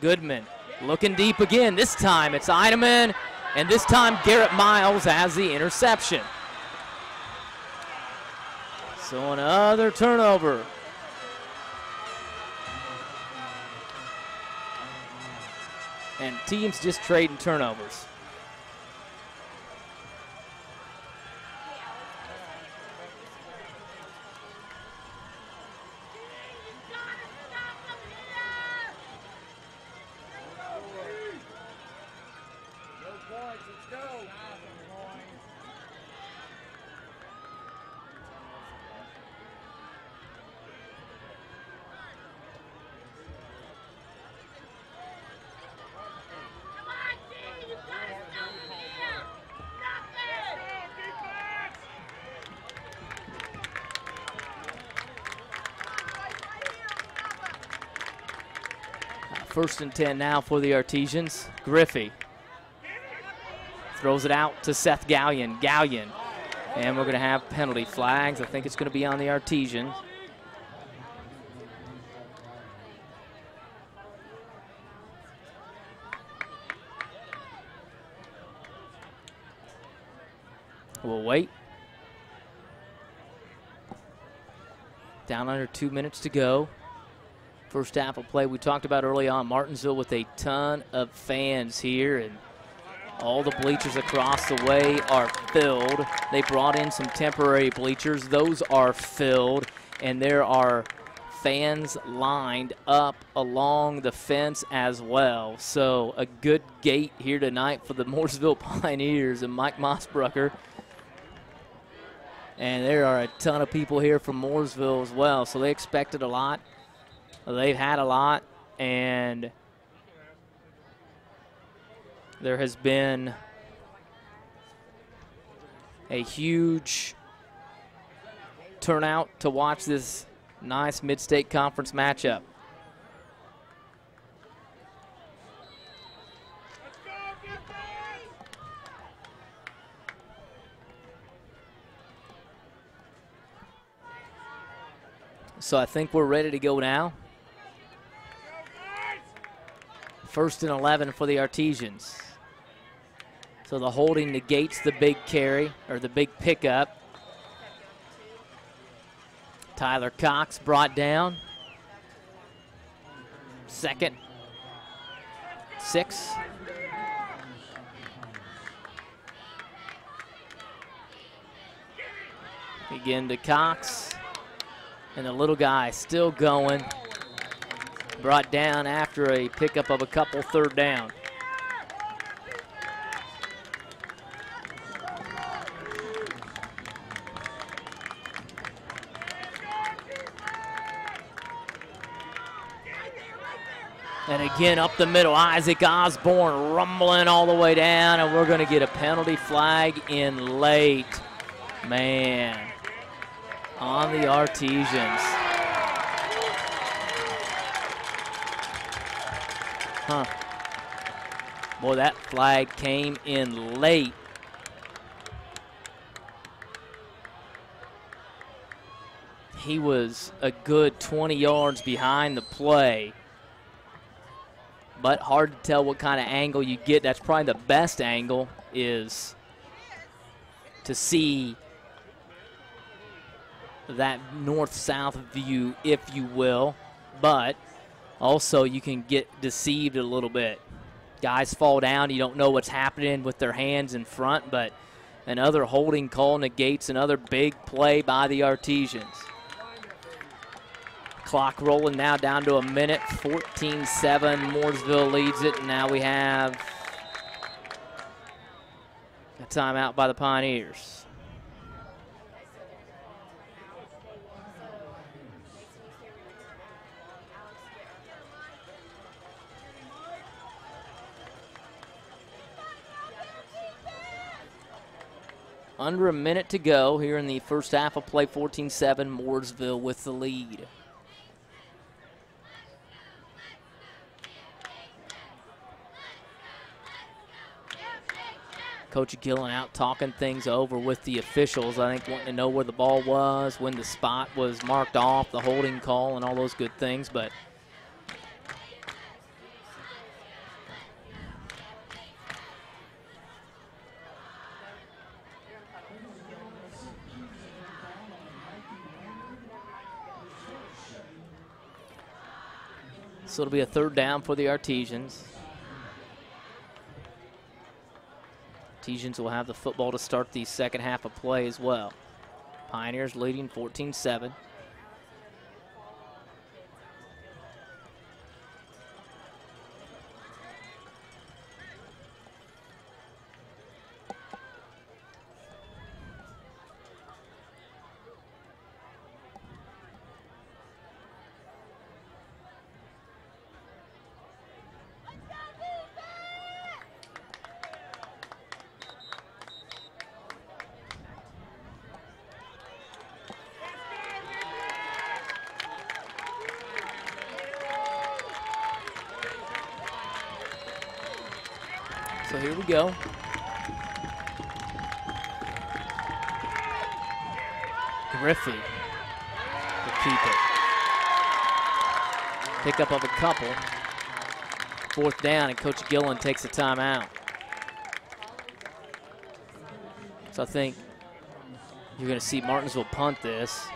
Goodman looking deep again. This time it's Eineman, and this time Garrett Miles has the interception. So another turnover. And teams just trading turnovers. First and 10 now for the Artesians. Griffey throws it out to Seth Gallion. Gallion. And we're going to have penalty flags. I think it's going to be on the Artesians. We'll wait. Down under 2 minutes to go. First half of play we talked about early on. Martinsville with a ton of fans here, and all the bleachers across the way are filled. They brought in some temporary bleachers. Those are filled, and there are fans lined up along the fence as well. So a good gate here tonight for the Mooresville Pioneers and Mike Mossbrucker. And there are a ton of people here from Mooresville as well, so they expected a lot. They've had a lot, and there has been a huge turnout to watch this nice Mid-State Conference matchup. So I think we're ready to go now. 1st and 11 for the Artesians. So the holding negates the big carry, or the big pickup. Tyler Cox brought down. 2nd, 6. Again to Cox. And the little guy still going. Brought down after a pickup of a couple 3rd down. And again up the middle, Isaac Osborne rumbling all the way down, and we're going to get a penalty flag in late. Man, on the Artesians. Huh. Boy, that flag came in late. He was a good 20 yards behind the play. But hard to tell what kind of angle you get. That's probably the best angle, is to see that north-south view, if you will. But also you can get deceived a little bit. Guys fall down, you don't know what's happening with their hands in front, but another holding call negates another big play by the Artesians. Clock rolling now down to a minute, 14-7. Mooresville leads it, and now we have a timeout by the Pioneers. Under a minute to go here in the first half of play, 14-7, Mooresville with the lead. Coach Gillen out talking things over with the officials, I think wanting to know where the ball was, when the spot was marked off, the holding call, and all those good things. But so it'll be a 3rd down for the Artesians. Artesians will have the football to start the second half of play as well. Pioneers leading 14-7. So here we go. Griffey will keep it. Pickup of a couple. 4th down, and Coach Gillen takes a timeout. So I think you're going to see Martinsville punt this.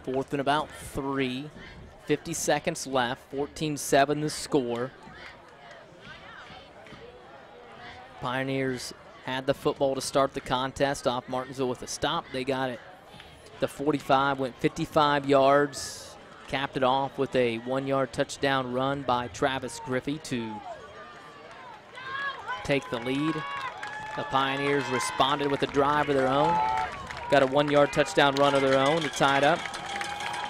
Fourth and about 3. 50 seconds left. 14-7 the score. Pioneers had the football to start the contest off Martinsville with a stop. They got it. The 45 went 55 yards. Capped it off with a 1-yard touchdown run by Travis Griffey to take the lead. The Pioneers responded with a drive of their own. Got a 1-yard touchdown run of their own to tie it up.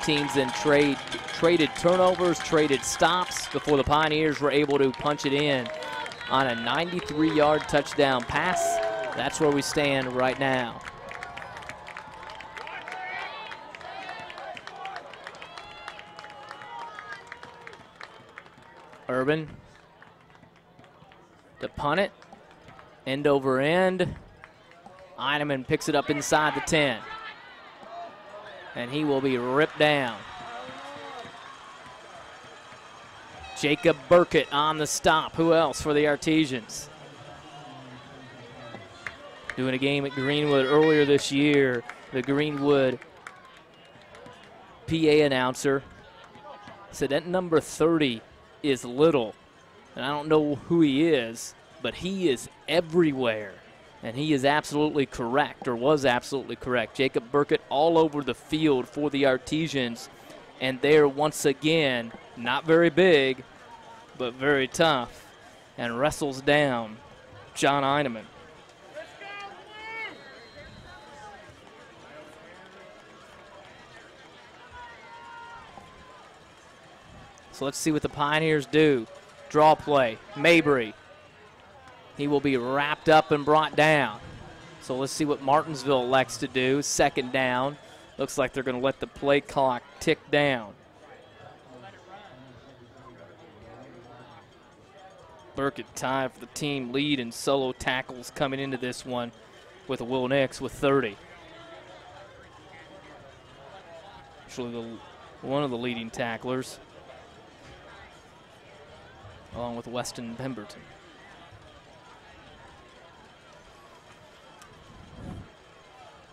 Teams then traded turnovers, traded stops before the Pioneers were able to punch it in on a 93-yard touchdown pass. That's where we stand right now. Urban to punt it, end over end. Eineman picks it up inside the 10. And he will be ripped down. Jacob Burkett on the stop. Who else for the Artesians? Doing a game at Greenwood earlier this year, the Greenwood PA announcer said that number 30 is little. And I don't know who he is, but he is everywhere. And he is absolutely correct, or was absolutely correct. Jacob Burkett all over the field for the Artesians. And they're once again not very big, but very tough, and wrestles down John Eineman. So let's see what the Pioneers do. Draw play, Mabry. He will be wrapped up and brought down. So let's see what Martinsville elects to do. Second down. Looks like they're going to let the play clock tick down. Burkett tied for the team lead in solo tackles coming into this one with Will Nix with 30. Actually, one of the leading tacklers, along with Weston Pemberton.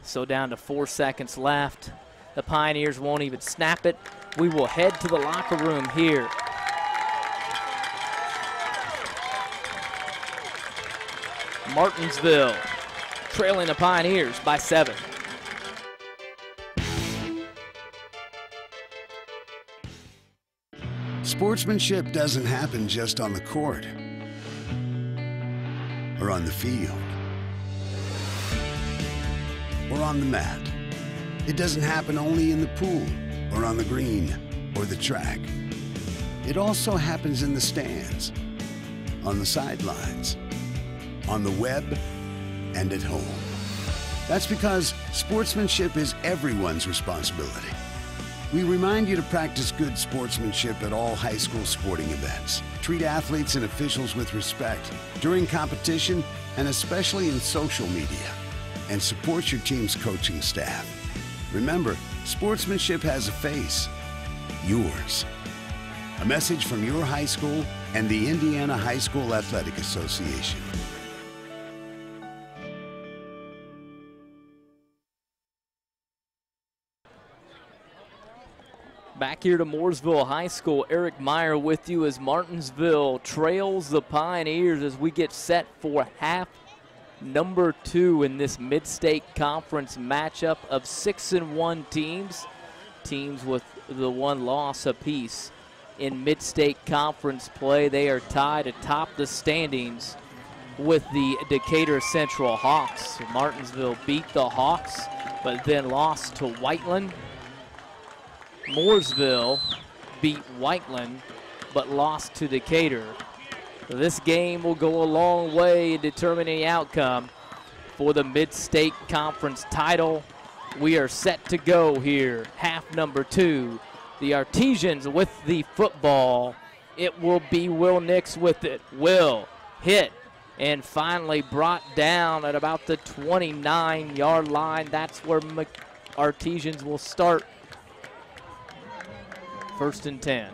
So down to 4 seconds left. The Pioneers won't even snap it. We will head to the locker room here. Martinsville trailing the Pioneers by 7. Sportsmanship doesn't happen just on the court or on the field or on the mat. It doesn't happen only in the pool or on the green or the track. It also happens in the stands, on the sidelines, on the web, and at home. That's because sportsmanship is everyone's responsibility. We remind you to practice good sportsmanship at all high school sporting events. Treat athletes and officials with respect during competition and especially in social media. And support your team's coaching staff. Remember, sportsmanship has a face, yours. A message from your high school and the Indiana High School Athletic Association. Back here to Mooresville High School, Eric Meyer with you as Martinsville trails the Pioneers as we get set for half number 2 in this Mid-State Conference matchup of 6-1 teams. Teams with the 1 loss apiece in Mid-State Conference play. They are tied atop the standings with the Decatur Central Hawks. Martinsville beat the Hawks, but then lost to Whiteland. Mooresville beat Whiteland, but lost to Decatur. This game will go a long way in determining the outcome for the Mid-State Conference title. We are set to go here, half number 2. The Artesians with the football. It will be Will Nix with it. Will hit and finally brought down at about the 29-yard line. That's where Artesians will start. 1st and 10.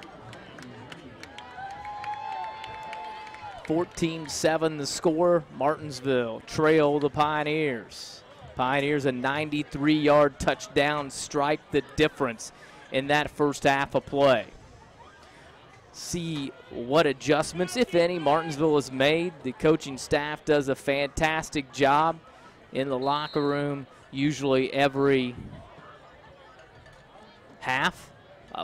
14-7 the score. Martinsville trail the Pioneers. Pioneers a 93-yard touchdown strike, the difference in that first half of play. See what adjustments, if any, Martinsville has made. The coaching staff does a fantastic job in the locker room, usually every half.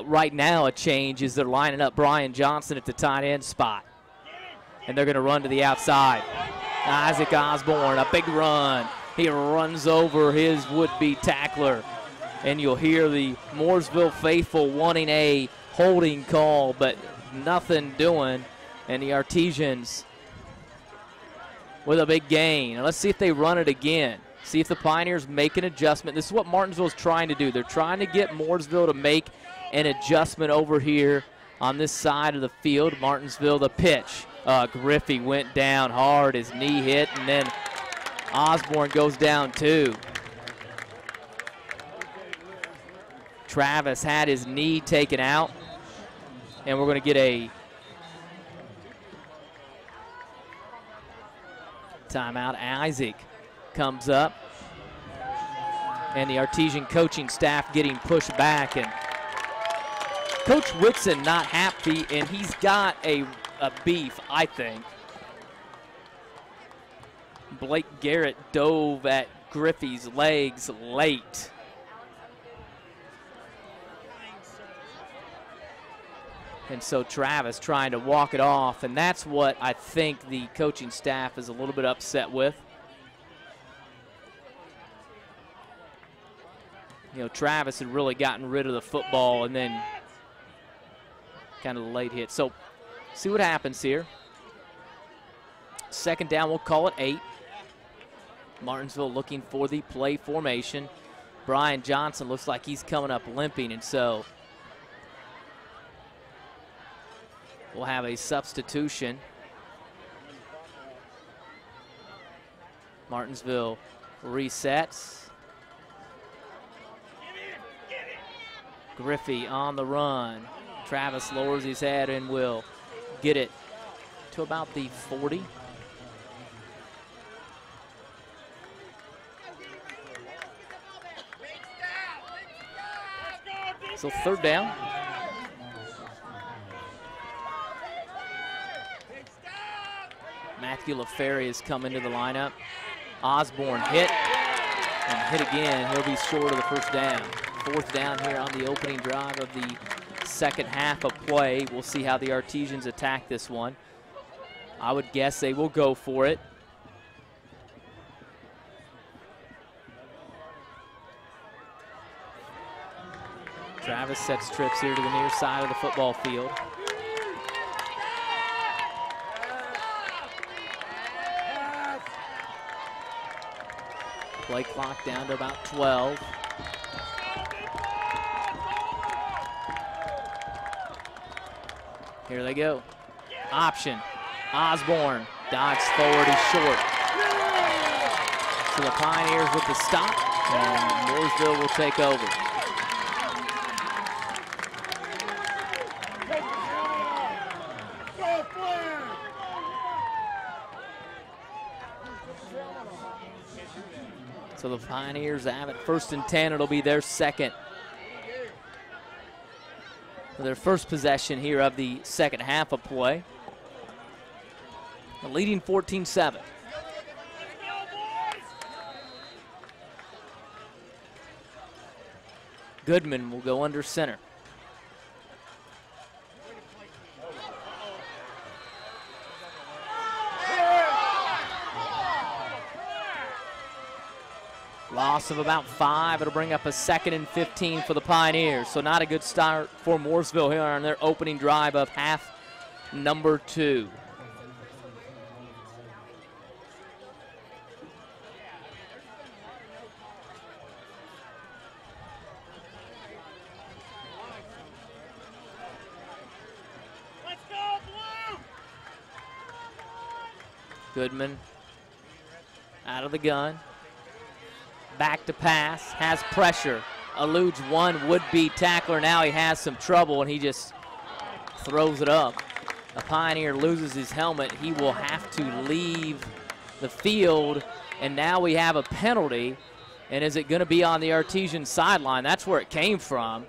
Right now, a change is they're lining up Brian Johnson at the tight end spot. And they're going to run to the outside. Isaac Osborne, a big run. He runs over his would-be tackler. And you'll hear the Mooresville faithful wanting a holding call, but nothing doing. And the Artesians with a big gain. And let's see if they run it again. See if the Pioneers make an adjustment. This is what Martinsville is trying to do. They're trying to get Mooresville to make an adjustment over here on this side of the field. Martinsville, the pitch. Griffey went down hard. His knee hit, and then Osborne goes down too. Travis had his knee taken out, and we're going to get a timeout. Isaac comes up, and the Artesian coaching staff getting pushed back, and Coach Whitson not happy, and he's got a beef, I think. Blake Garrett dove at Griffey's legs late. And so Travis trying to walk it off, and that's what I think the coaching staff is a little bit upset with. You know, Travis had really gotten rid of the football and then kind of the late hit. So see what happens here. Second down, we'll call it 8. Martinsville looking for the play formation. Brian Johnson looks like he's coming up limping, and so we'll have a substitution. Martinsville resets. Griffey on the run. Travis lowers his head and will get it to about the 40. So third down. Matthew LaFerry has come into the lineup. Osborne hit and hit again. He'll be short of the first down. Fourth down here on the opening drive of the second half of play. We'll see how the Artesians attack this one. I would guess they will go for it. Travis sets trips here to the near side of the football field. Play clock down to about 12. Here they go. Option. Osborne dodged forward, he's short. So the Pioneers with the stop, and Mooresville will take over. So the Pioneers have it 1st and 10. It'll be their second. Their first possession here of the second half of play. Leading 14-7. Goodman will go under center. Loss of about 5. It'll bring up a 2nd and 15 for the Pioneers. So not a good start for Mooresville here on their opening drive of half number 2. Let's go, Blue! Goodman out of the gun. Back to pass, has pressure, eludes one would-be tackler. Now he has some trouble, and he just throws it up. The Pioneer loses his helmet. He will have to leave the field, and now we have a penalty. And is it going to be on the Artesian sideline? That's where it came from.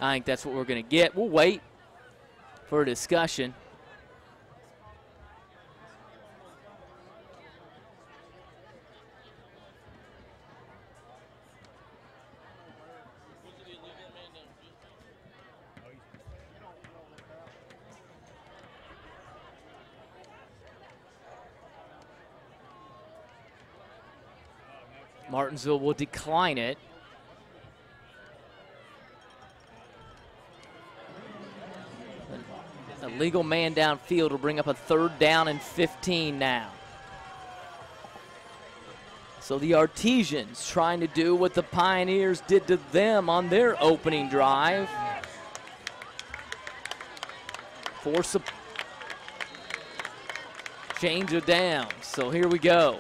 I think that's what we're going to get. We'll wait for a discussion. Martinsville will decline it. Illegal man downfield will bring up a 3rd down and 15 now. So the Artesians trying to do what the Pioneers did to them on their opening drive. Force a change of downs. So here we go.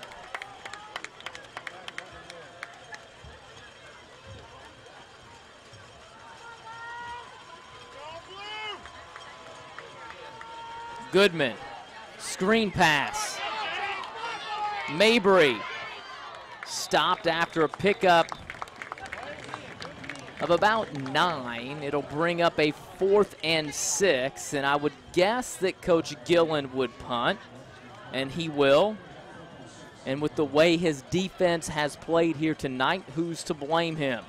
Goodman, screen pass. Mabry stopped after a pickup of about 9. It'll bring up a 4th and 6, and I would guess that Coach Gillen would punt, and he will. And with the way his defense has played here tonight, who's to blame him?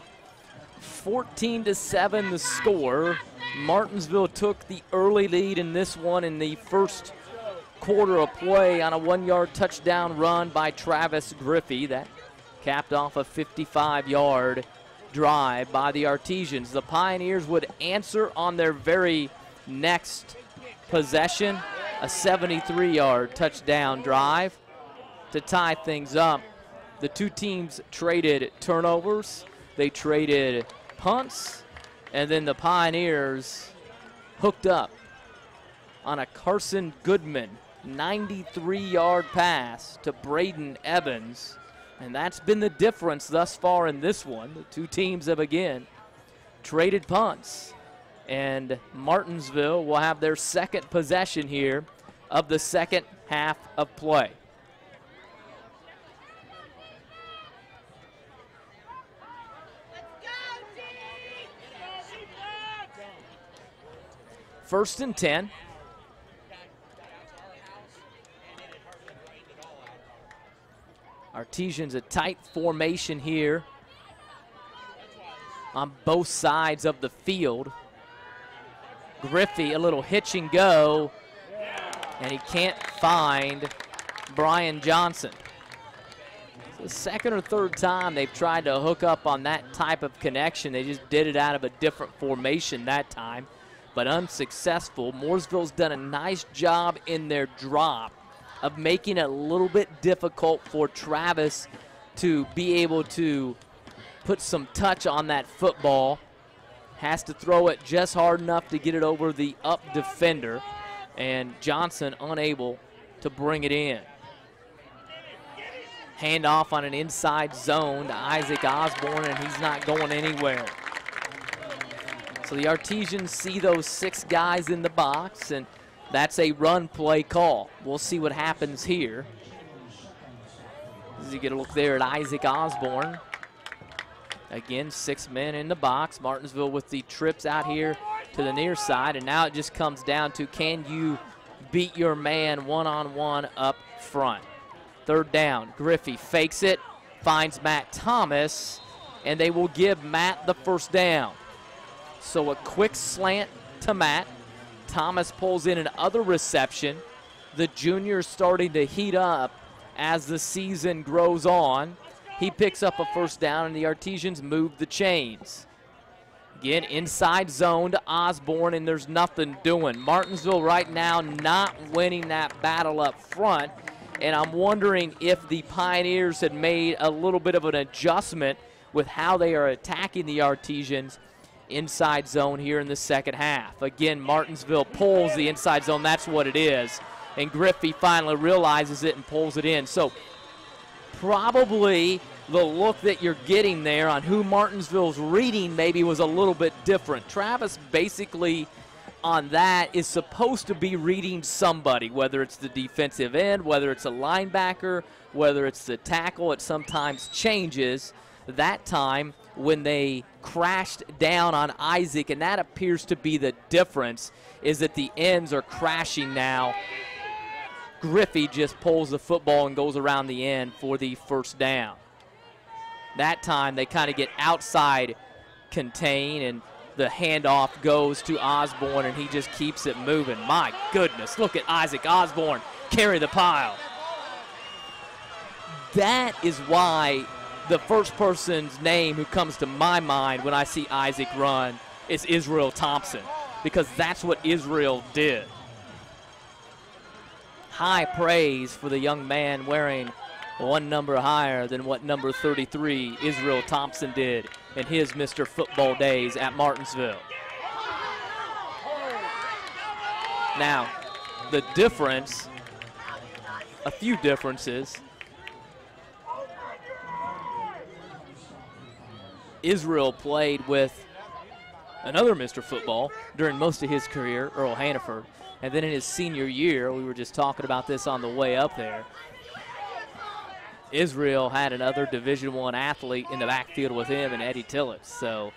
14-7 the score. Martinsville took the early lead in this one in the first quarter of play on a 1-yard touchdown run by Travis Griffey. That capped off a 55-yard drive by the Artesians. The Pioneers would answer on their very next possession, a 73-yard touchdown drive to tie things up. The two teams traded turnovers. They traded punts, and then the Pioneers hooked up on a Carson Goodman 93-yard pass to Braden Evans. And that's been the difference thus far in this one. The two teams have again traded punts. And Martinsville will have their second possession here of the second half of play. First and 10. Artesians a tight formation here on both sides of the field. Griffey a little hitch and go, and he can't find Brian Johnson. It's the second or third time they've tried to hook up on that type of connection. They just did it out of a different formation that time, but unsuccessful. Mooresville's done a nice job in their drop of making it a little bit difficult for Travis to be able to put some touch on that football. Has to throw it just hard enough to get it over the up defender, and Johnson unable to bring it in. Handoff on an inside zone to Isaac Osborne, and he's not going anywhere. So the Artesians see those 6 guys in the box, and that's a run play call. We'll see what happens here. As you get a look there at Isaac Osborne. Again, 6 men in the box. Martinsville with the trips out here to the near side, and now it just comes down to, can you beat your man one-on-one up front? Third down, Griffey fakes it, finds Matt Thomas, and they will give Matt the first down. So a quick slant to Matt. Thomas pulls in another reception. The junior is starting to heat up as the season grows on. He picks up a first down, and the Artesians move the chains. Again, inside zone to Osborne, and there's nothing doing. Martinsville right now not winning that battle up front, and I'm wondering if the Pioneers had made a little bit of an adjustment with how they are attacking the Artesians inside zone here in the second half. Again, Martinsville pulls the inside zone. That's what it is. And Griffey finally realizes it and pulls it in. So probably the look that you're getting there on who Martinsville's reading maybe was a little bit different. Travis basically on that is supposed to be reading somebody, whether it's the defensive end, whether it's a linebacker, whether it's the tackle. It sometimes changes. That time when they crashed down on Isaac, and that appears to be the difference, is that the ends are crashing now. Griffey just pulls the football and goes around the end for the first down. That time they kind of get outside contain, and the handoff goes to Osborne, and he just keeps it moving. My goodness, look at Isaac Osborne carry the pile. That is why the first person's name who comes to my mind when I see Isaac run is Israel Thompson, because that's what Israel did. high praise for the young man wearing one number higher than what number 33 Israel Thompson did in his Mr. Football days at Martinsville. Now, the difference, a few differences. Israel played with another Mr. Football during most of his career, Earl Hannaford. And then in his senior year, we were just talking about this on the way up there, Israel had another Division I athlete in the backfield with him and Eddie Tillett. So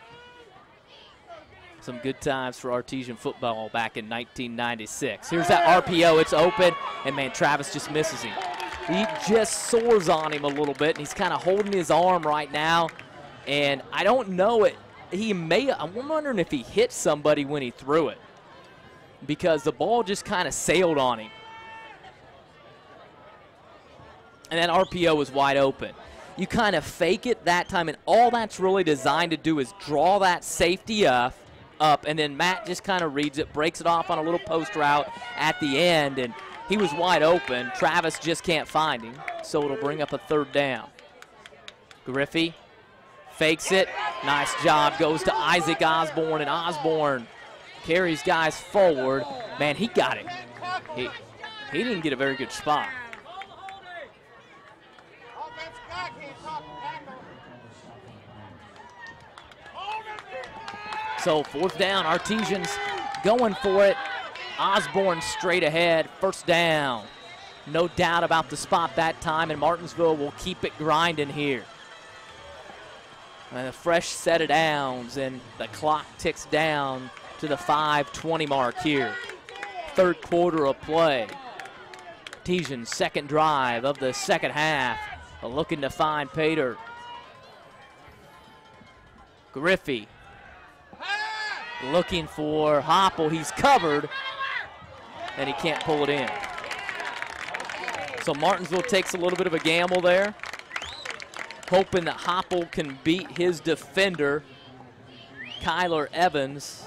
some good times for Artesian football back in 1996. Here's that RPO. It's open, and, man, Travis just misses him. He just soars on him a little bit, and he's kind of holding his arm right now. And I don't know it. I'm wondering if he hit somebody when he threw it, because the ball just kind of sailed on him. And that RPO was wide open. You kind of fake it that time, and all that's really designed to do is draw that safety up, and then Matt just kind of reads it, breaks it off on a little post route at the end, and he was wide open. Travis just can't find him, so it'll bring up a 3rd down. Griffey fakes it. Nice job. Goes to Isaac Osborne, and Osborne carries guys forward. Man, he got it. He didn't get a very good spot. So 4th down, Artesians going for it. Osborne straight ahead, 1st down. No doubt about the spot that time, and Martinsville will keep it grinding here. And a fresh set of downs, and the clock ticks down to the 5:20 mark here. 3rd quarter of play. Artesian's 2nd drive of the 2nd half. Looking to find Pater. Griffey looking for Hopple. He's covered, and he can't pull it in. So Martinsville takes a little bit of a gamble there, hoping that Hopple can beat his defender, Kyler Evans.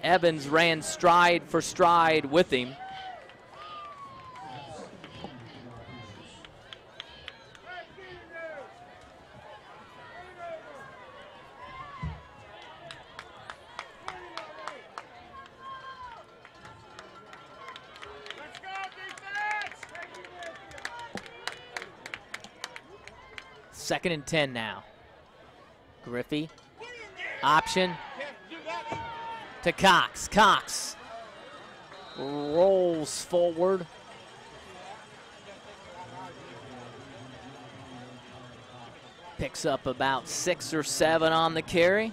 Evans ran stride for stride with him. Second and 10 now. Griffey, option to Cox. Cox rolls forward. Picks up about 6 or 7 on the carry.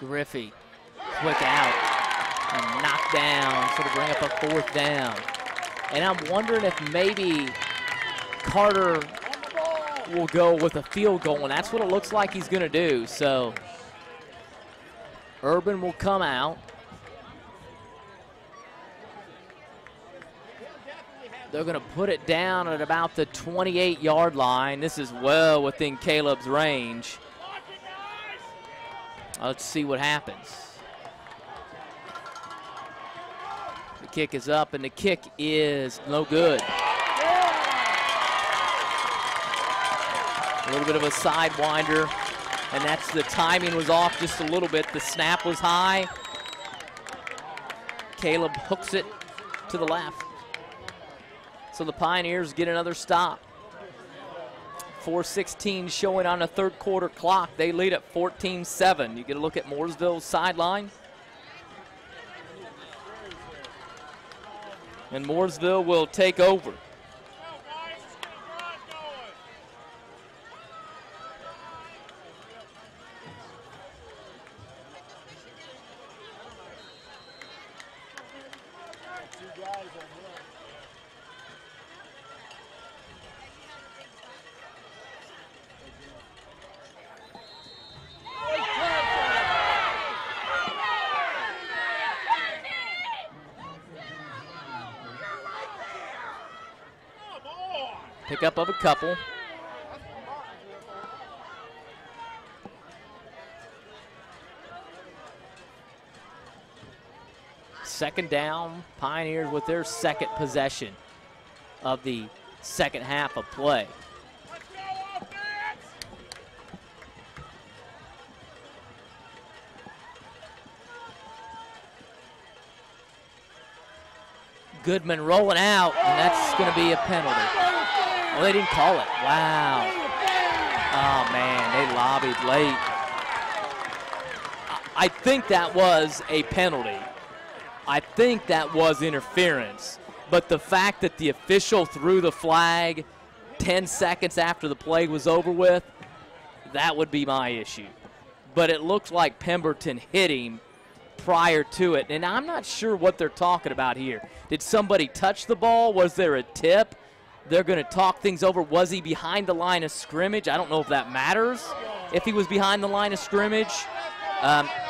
Griffey, quick out, and knocked down, so to bring up a 4th down. And I'm wondering if maybe Carter will go with a field goal, and that's what it looks like he's going to do. So Urban will come out. They're going to put it down at about the 28-yard line. This is well within Caleb's range. Let's see what happens. The kick is up, and the kick is no good. A little bit of a sidewinder, and that's the timing was off just a little bit. The snap was high. Caleb hooks it to the left. So the Pioneers get another stop. 4:16 showing on the 3rd quarter clock. They lead at 14-7. You get a look at Mooresville's sideline. And Mooresville will take over. Pickup of a couple. Second down, Pioneers with their second possession of the second half of play. Goodman rolling out, and that's going to be a penalty. Well, they didn't call it. Wow. Oh, man, they lobbied late. I think that was a penalty. I think that was interference. But the fact that the official threw the flag 10 seconds after the play was over with, that would be my issue. But it looks like Pemberton hit him prior to it. And I'm not sure what they're talking about here. Did somebody touch the ball? Was there a tip? They're going to talk things over. Was he behind the line of scrimmage? I don't know if that matters. If he was behind the line of scrimmage,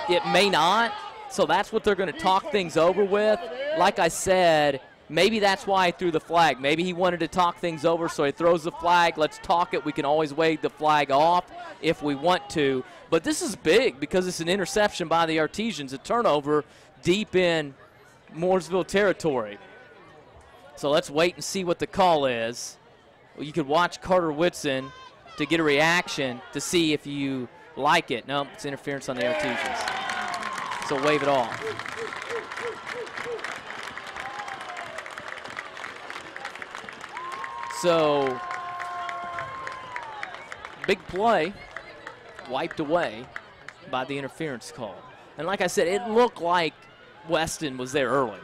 it may not. So that's what they're going to talk things over with. Like I said, maybe that's why he threw the flag. Maybe he wanted to talk things over, so he throws the flag. Let's talk it. We can always wave the flag off if we want to. But this is big because it's an interception by the Artesians, a turnover deep in Mooresville territory. So let's wait and see what the call is. Well, you could watch Carter Whitson to get a reaction to see if you like it. No, it's interference on the Artesians. So wave it off. So, big play wiped away by the interference call. And like I said, it looked like Weston was there early.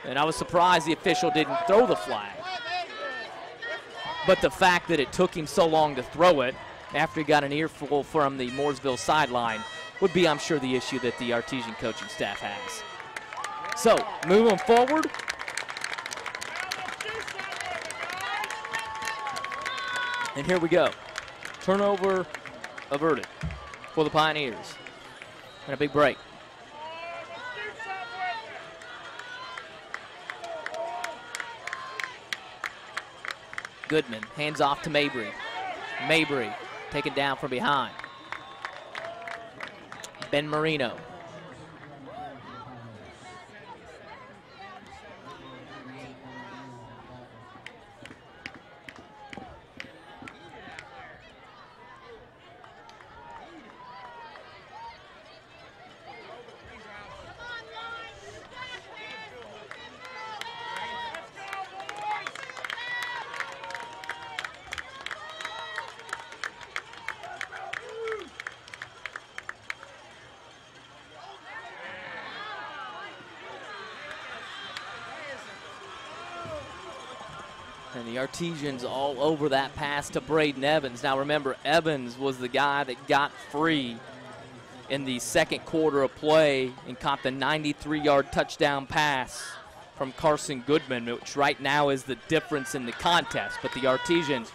And I was surprised the official didn't throw the flag. But the fact that it took him so long to throw it after he got an earful from the Mooresville sideline would be, I'm sure, the issue that the Artesian coaching staff has. So, moving forward. And here we go. Turnover averted for the Pioneers. And a big break. Goodman hands off to Mabry. Mabry taken down from behind. Ben Marino. And the Artesians all over that pass to Braden Evans. Now remember, Evans was the guy that got free in the second quarter of play and caught the 93-yard touchdown pass from Carson Goodman, which right now is the difference in the contest. But the Artesians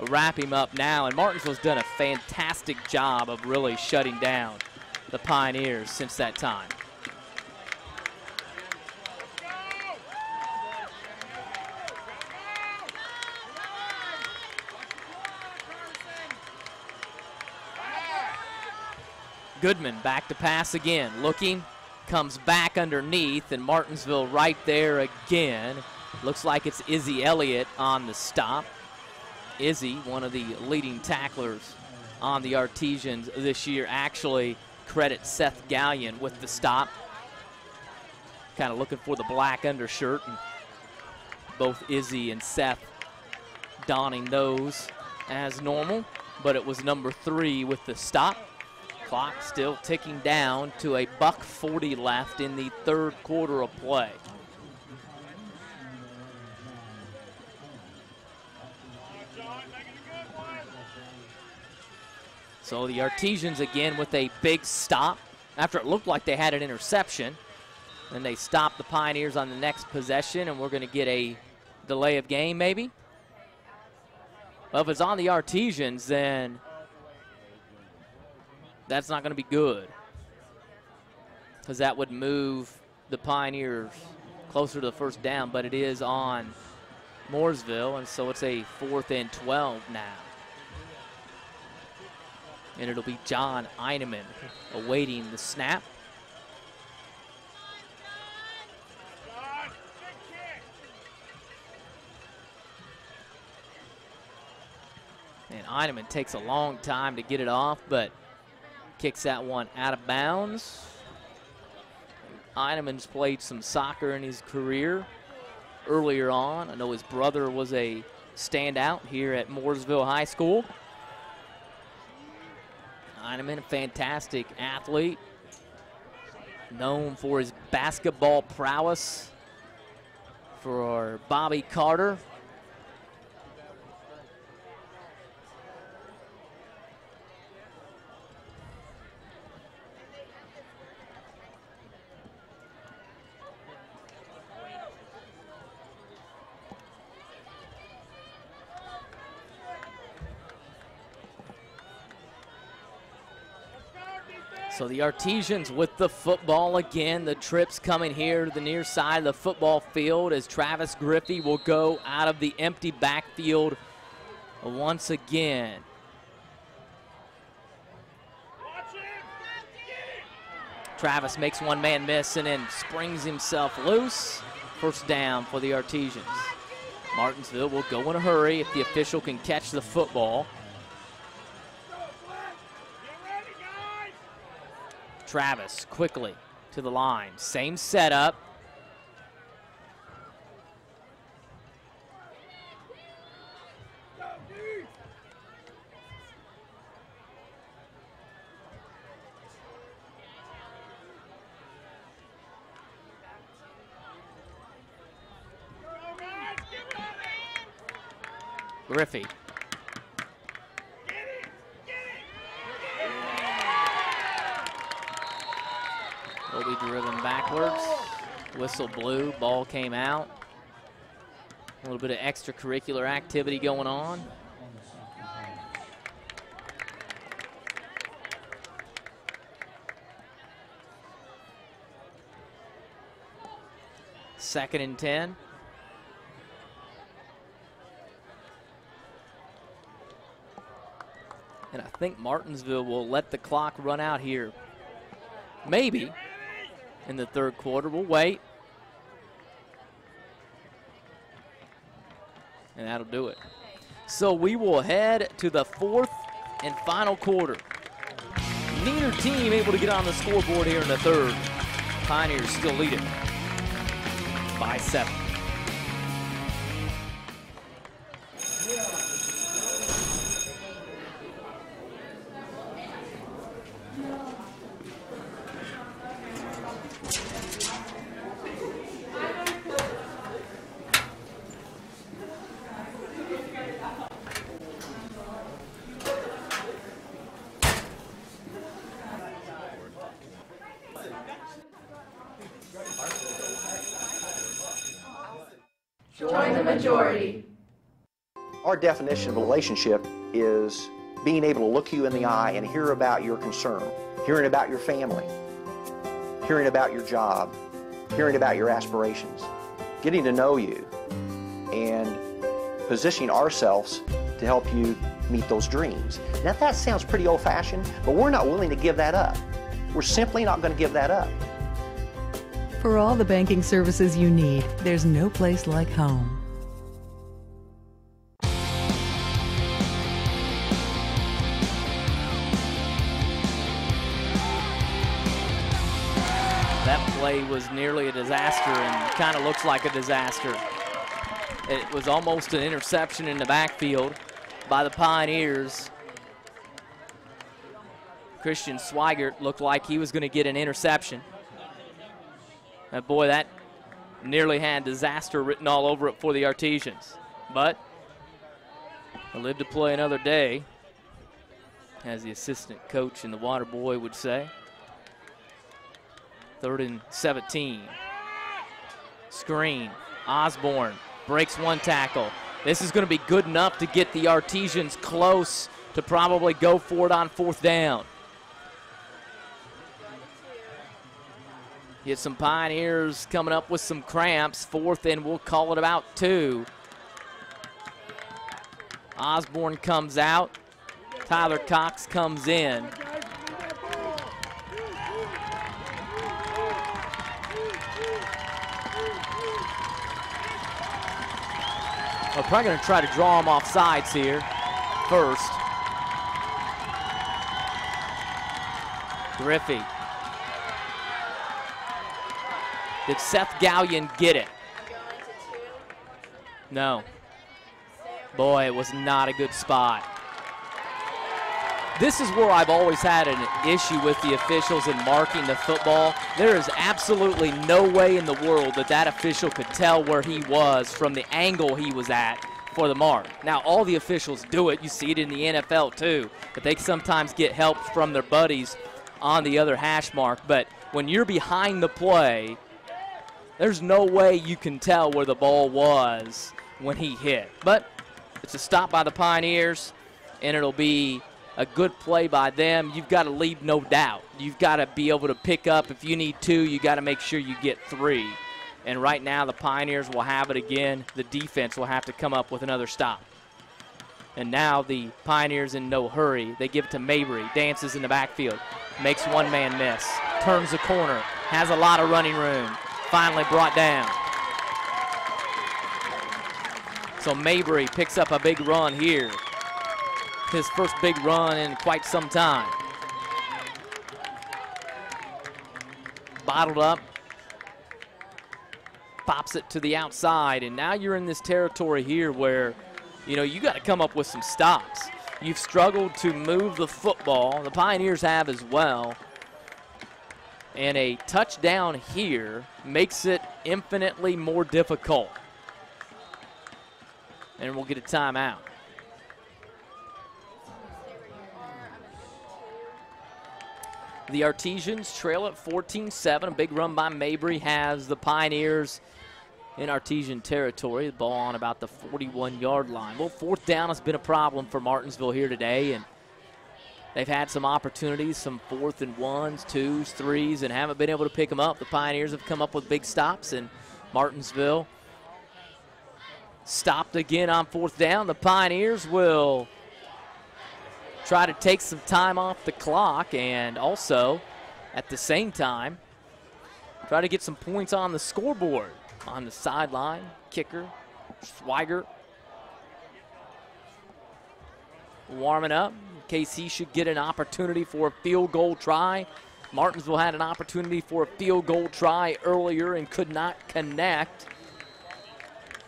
wrap him up now, and Martinsville's done a fantastic job of really shutting down the Pioneers since that time. Goodman back to pass again, looking, comes back underneath, and Martinsville right there again. Looks like it's Izzy Elliott on the stop. Izzy, one of the leading tacklers on the Artesians this year, actually credits Seth Gallion with the stop. Kind of looking for the black undershirt, and both Izzy and Seth donning those as normal, but it was number 3 with the stop. Clock still ticking down to a $1:40 left in the third quarter of play. So the Artesians again with a big stop after it looked like they had an interception. And they stopped the Pioneers on the next possession, and we're going to get a delay of game maybe. Well, if it's on the Artesians, then that's not going to be good, because that would move the Pioneers closer to the first down, but it is on Mooresville, and so it's a 4th and 12 now. And it'll be John Eineman awaiting the snap. And Eineman takes a long time to get it off, but kicks that one out of bounds. Eineman's played some soccer in his career earlier on. I know his brother was a standout here at Mooresville High School. Eineman, a fantastic athlete, known for his basketball prowess. For Bobby Carter, so the Artesians with the football again. The trips coming here to the near side of the football field as Travis Griffey will go out of the empty backfield once again. Travis makes one man miss and then springs himself loose. First down for the Artesians. Martinsville will go in a hurry if the official can catch the football. Travis quickly to the line. Same setup. Griffey. Will be driven backwards. Whistle blew, ball came out. A little bit of extracurricular activity going on. Second and 10. And I think Martinsville will let the clock run out here. Maybe in the third quarter. We'll wait. And that'll do it. So we will head to the 4th and final quarter. Neither team able to get on the scoreboard here in the third. Pioneers still lead it by 7. Join the majority. Our definition of a relationship is being able to look you in the eye and hear about your concern, hearing about your family, hearing about your job, hearing about your aspirations, getting to know you, and positioning ourselves to help you meet those dreams. Now that sounds pretty old-fashioned, but we're not willing to give that up. We're simply not going to give that up. For all the banking services you need, there's no place like home. That play was nearly a disaster and kind of looks like a disaster. It was almost an interception in the backfield by the Pioneers. Christian Swigert looked like he was going to get an interception. And boy, that nearly had disaster written all over it for the Artesians. But they live to play another day, as the assistant coach and the water boy would say. 3rd and 17. Screen. Osborne breaks one tackle. This is going to be good enough to get the Artesians close to probably go for it on 4th down. Get some Pioneers coming up with some cramps. 4th and we'll call it about 2. Osborne comes out. Tyler Cox comes in. We're probably going to try to draw him off sides here first. Griffey. Did Seth Gallion get it? No. Boy, it was not a good spot. This is where I've always had an issue with the officials in marking the football. There is absolutely no way in the world that that official could tell where he was from the angle he was at for the mark. Now, all the officials do it. You see it in the NFL too, but they sometimes get help from their buddies on the other hash mark. But when you're behind the play, there's no way you can tell where the ball was when he hit. But it's a stop by the Pioneers, and it'll be a good play by them. You've got to leave no doubt. You've got to be able to pick up. If you need 2, you got to make sure you get 3. And right now the Pioneers will have it again. The defense will have to come up with another stop. And now the Pioneers in no hurry. They give it to Mabry. Dances in the backfield. Makes one man miss. Turns the corner. Has a lot of running room. Finally brought down. So Mabry picks up a big run here. His first big run in quite some time. Bottled up. Pops it to the outside, and now you're in this territory here where, you know, you got to come up with some stops. You've struggled to move the football. The Pioneers have as well. And a touchdown here makes it infinitely more difficult. And we'll get a timeout. The Artesians trail at 14-7. A big run by Mabry has the Pioneers in Artesian territory. The ball on about the 41-yard line. Well, 4th down has been a problem for Martinsville here today, and they've had some opportunities, some 4th and 1s, 2s, 3s, and haven't been able to pick them up. The Pioneers have come up with big stops, and Martinsville stopped again on 4th down. The Pioneers will try to take some time off the clock and also, at the same time, try to get some points on the scoreboard. On the sideline, kicker, Swigert, warming up in case he should get an opportunity for a field goal try. Martinsville had an opportunity for a field goal try earlier and could not connect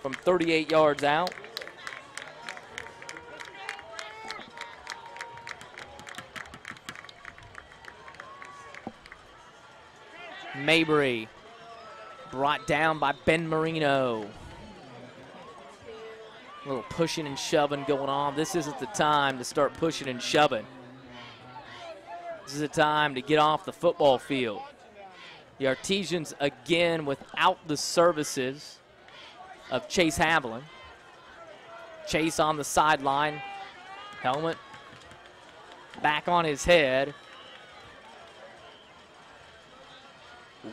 from 38 yards out. Mabry brought down by Ben Marino. A little pushing and shoving going on. This isn't the time to start pushing and shoving. This is the time to get off the football field. The Artesians again without the services of Chase Haviland. Chase on the sideline. Helmet back on his head.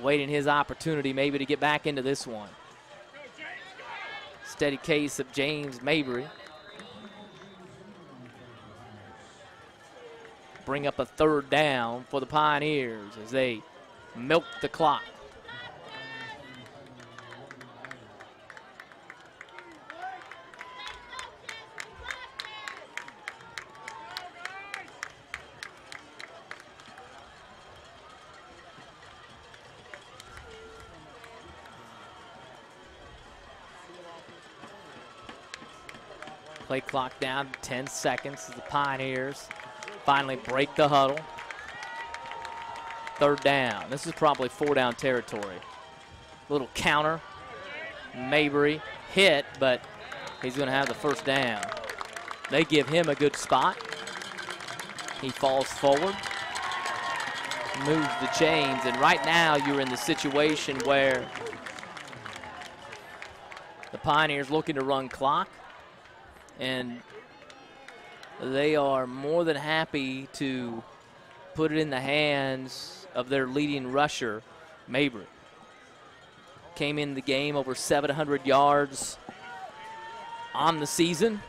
Waiting his opportunity maybe to get back into this one. Steady case of James Mabry. Bring up a 3rd down for the Pioneers as they milk the clock. Play clock down to 10 seconds as the Pioneers finally break the huddle. 3rd down. This is probably 4-down territory. Little counter. Mabry hit, but he's going to have the 1st down. They give him a good spot. He falls forward, moves the chains, and right now you're in the situation where the Pioneers looking to run clock. And they are more than happy to put it in the hands of their leading rusher, Mabry. Came in the game over 700 yards on the season.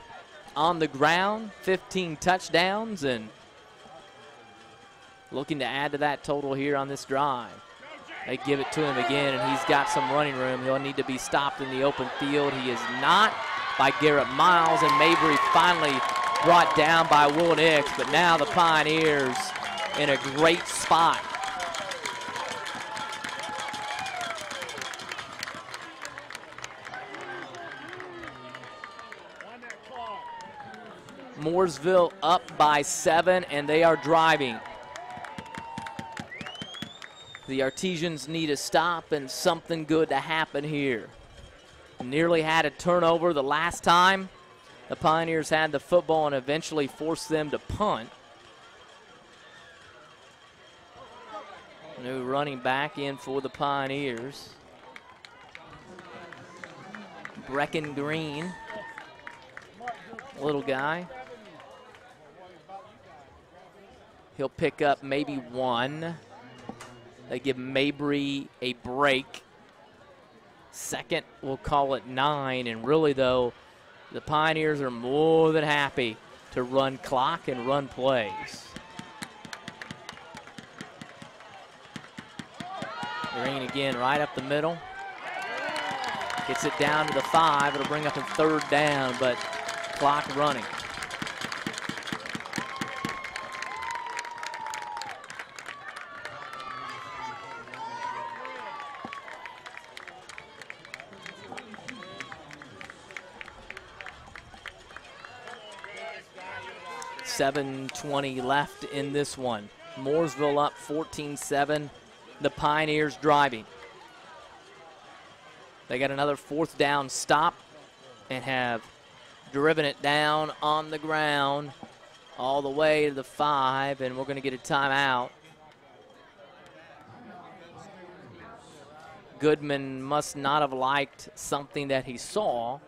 on the ground, 15 touchdowns, and looking to add to that total here on this drive. They give it to him again, and he's got some running room. He'll need to be stopped in the open field. He is not by Garrett Miles, and Mabry finally brought down by Will Nix, but now the Pioneers in a great spot. Mooresville up by 7, and they are driving. The Artesians need a stop and something good to happen here. Nearly had a turnover the last time the Pioneers had the football and eventually forced them to punt. New running back in for the Pioneers. Brecken Green, little guy. He'll pick up maybe 1. They give Mabry a break. Second, we'll call it 9. And really, though, the Pioneers are more than happy to run clock and run plays. Green again right up the middle. Gets it down to the 5. It'll bring up a 3rd down, but clock running. .720 left in this one. Mooresville up 14-7. The Pioneers driving. They got another 4th down stop and have driven it down on the ground all the way to the 5, and we're going to get a timeout. Goodman must not have liked something that he saw.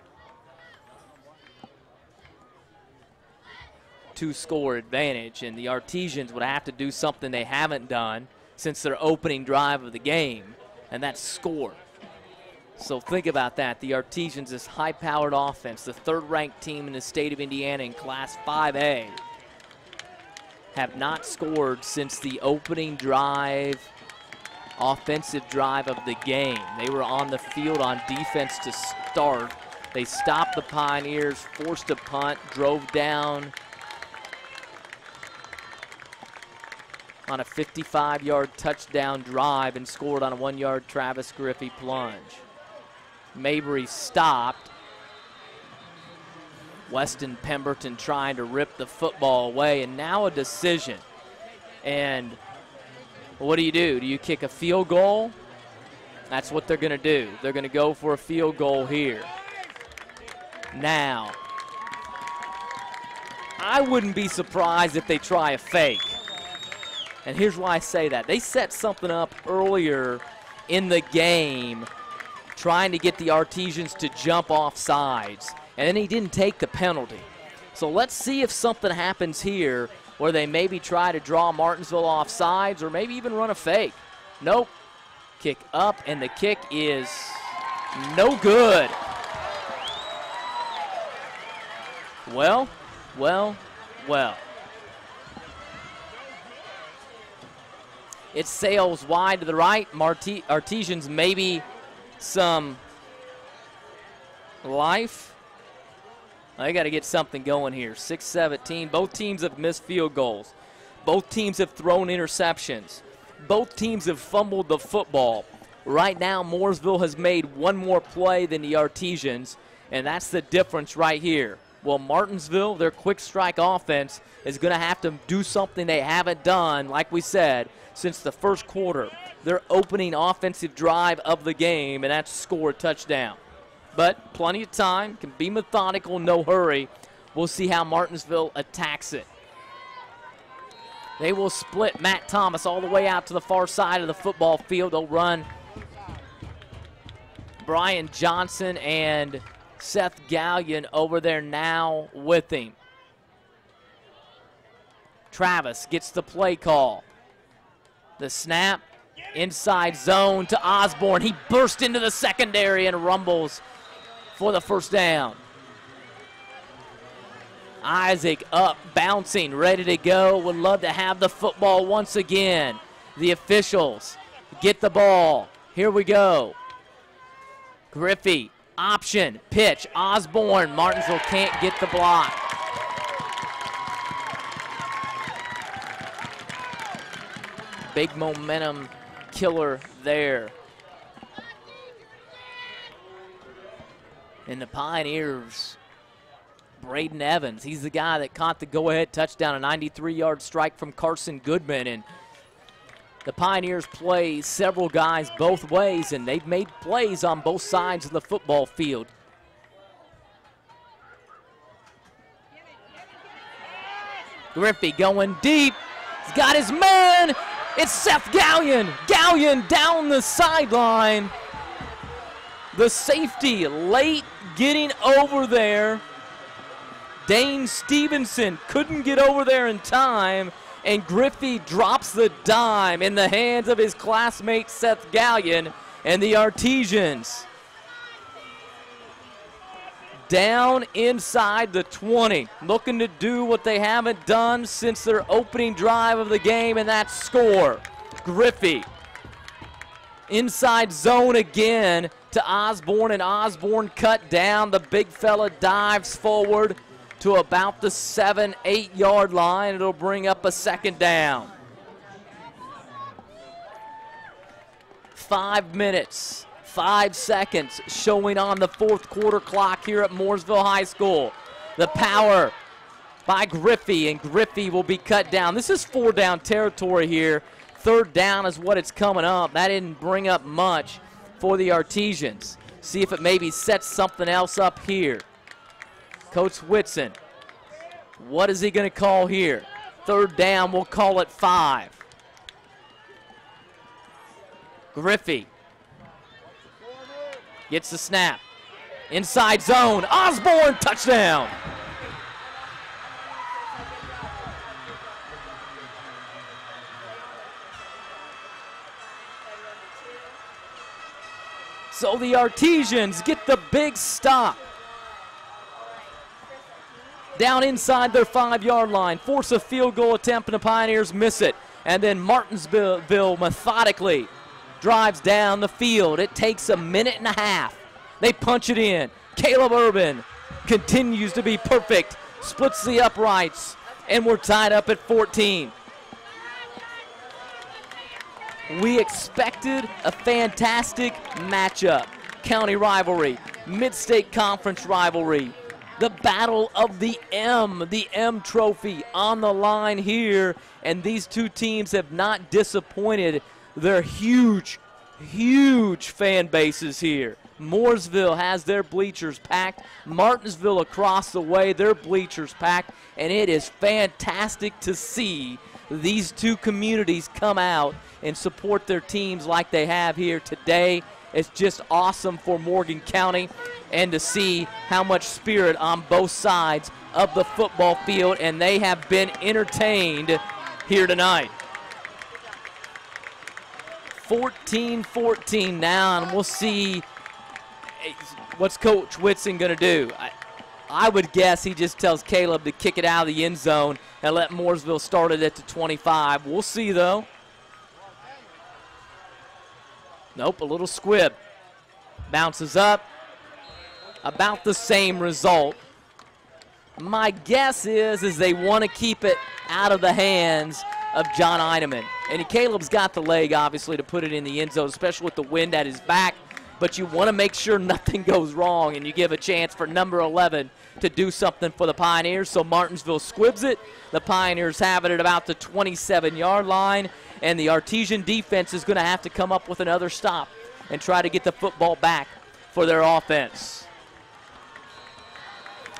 2-score advantage, and the Artesians would have to do something they haven't done since their opening drive of the game, and that's score. So think about that. The Artesians, this high-powered offense, the 3rd-ranked team in the state of Indiana in Class 5A, have not scored since the opening drive, offensive drive of the game. They were on the field on defense to start. They stopped the Pioneers, forced a punt, drove down on a 55-yard touchdown drive and scored on a 1-yard Travis Griffey plunge. Mabry stopped. Weston Pemberton trying to rip the football away, and now a decision. And what do? Do you kick a field goal? That's what they're going to do. They're going to go for a field goal here. Now, I wouldn't be surprised if they try a fake. And here's why I say that. They set something up earlier in the game trying to get the Artesians to jump off sides, and then he didn't take the penalty. So let's see if something happens here where they maybe try to draw Martinsville off sides or maybe even run a fake. Nope. Kick up, and the kick is no good. Well. It sails wide to the right. Artesians maybe some life. They got to get something going here. 6-17. Both teams have missed field goals. Both teams have thrown interceptions. Both teams have fumbled the football. Right now, Mooresville has made one more play than the Artesians, and that's the difference right here. Well, Martinsville, their quick strike offense, is going to have to do something they haven't done, like we said, since the first quarter. Their opening offensive drive of the game, and that's score a touchdown. But plenty of time, can be methodical, no hurry. We'll see how Martinsville attacks it. They will split Matt Thomas all the way out to the far side of the football field. They'll run Brian Johnson and Seth Gallion over there now with him. Travis gets the play call. The snap, inside zone to Osborne. He burst into the secondary and rumbles for the first down. Isaac up, bouncing, ready to go. Would love to have the football once again. The officials get the ball. Here we go. Griffey, option, pitch, Osborne. Martinsville can't get the block. Big momentum killer there. And the Pioneers, Braden Evans, he's the guy that caught the go-ahead touchdown, a 93-yard strike from Carson Goodman. And the Pioneers play several guys both ways, and they've made plays on both sides of the football field. Griffey going deep. He's got his man. It's Seth Gallion. Gallion down the sideline. The safety late getting over there. Dane Stevenson couldn't get over there in time, and Griffey drops the dime in the hands of his classmate Seth Gallion, and the Artesians down inside the 20, looking to do what they haven't done since their opening drive of the game, and that's score. Griffey inside zone again to Osborne, and Osborne cut down. The big fella dives forward to about the 7-8 yard line. It'll bring up a second down. 5 minutes, 5 seconds showing on the fourth quarter clock here at Mooresville High School. The power by Griffey, and Griffey will be cut down. This is 4 down territory here. 3rd down is what it's coming up. That didn't bring up much for the Artesians. See if it maybe sets something else up here. Coach Whitson, what is he going to call here? 3rd down, we'll call it 5. Griffey gets the snap. Inside zone, Osborne, touchdown. So the Artesians get the big stop. Down inside their 5 yard line, force a field goal attempt, and the Pioneers miss it. And then Martinsville methodically drives down the field. It takes a minute and a half. They punch it in. Caleb Urban continues to be perfect, splits the uprights, and we're tied up at 14. We expected a fantastic matchup. County rivalry, Mid-State Conference rivalry, the battle of the M Trophy on the line here, and these two teams have not disappointed their huge, huge fan bases here. Mooresville has their bleachers packed. Martinsville across the way, their bleachers packed, and it is fantastic to see these two communities come out and support their teams like they have here today. It's just awesome for Morgan County, and to see how much spirit on both sides of the football field, and they have been entertained here tonight. 14-14 now, and we'll see what's Coach Whitson going to do. I would guess he just tells Caleb to kick it out of the end zone and let Mooresville start it at the 25. We'll see, though. Nope, a little squib. Bounces up. About the same result. My guess is they want to keep it out of the hands of John Eineman. And Caleb's got the leg, obviously, to put it in the end zone, especially with the wind at his back. But you want to make sure nothing goes wrong, and you give a chance for number 11 to do something for the Pioneers. So Martinsville squibs it. The Pioneers have it at about the 27-yard line, and the Artesian defense is going to have to come up with another stop and try to get the football back for their offense.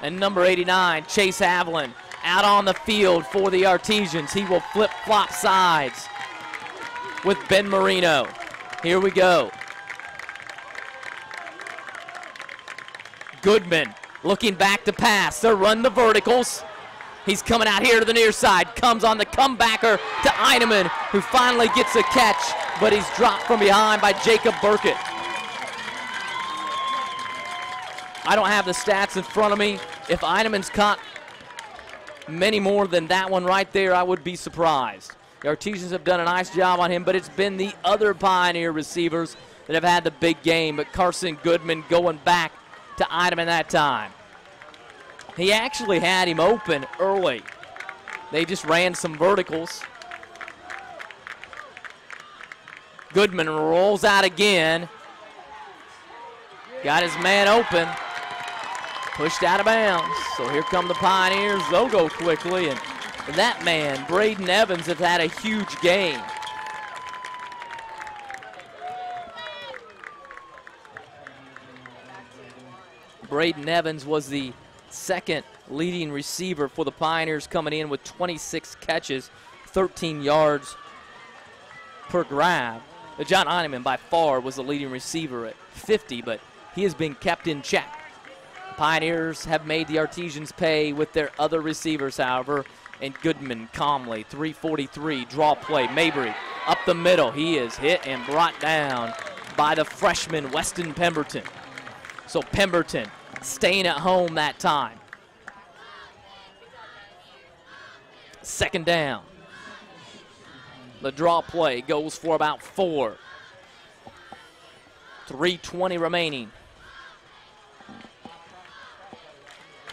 And number 89, Chase Haviland, out on the field for the Artesians. He will flip-flop sides with Ben Marino. Here we go. Goodman looking back to pass. They're running the verticals. He's coming out here to the near side. Comes on the comebacker to Eineman, who finally gets a catch, but he's dropped from behind by Jacob Burkett. I don't have the stats in front of me. If Eineman's caught many more than that one right there, I would be surprised. The Artesians have done a nice job on him, but it's been the other Pioneer receivers that have had the big game. But Carson Goodman going back to Eineman that time. He actually had him open early. They just ran some verticals. Goodman rolls out again. Got his man open. Pushed out of bounds. So here come the Pioneers. They'll go quickly. And that man, Braden Evans, has had a huge game. Braden Evans was the second leading receiver for the Pioneers, coming in with 26 catches, 13 yards per grab. John Eineman by far was the leading receiver at 50, but he has been kept in check. Pioneers have made the Artesians pay with their other receivers, however, and Goodman calmly, 3:43, draw play. Mabry up the middle. He is hit and brought down by the freshman Weston Pemberton. So Pemberton staying at home that time. Second down. The draw play goes for about 4. 3:20 remaining.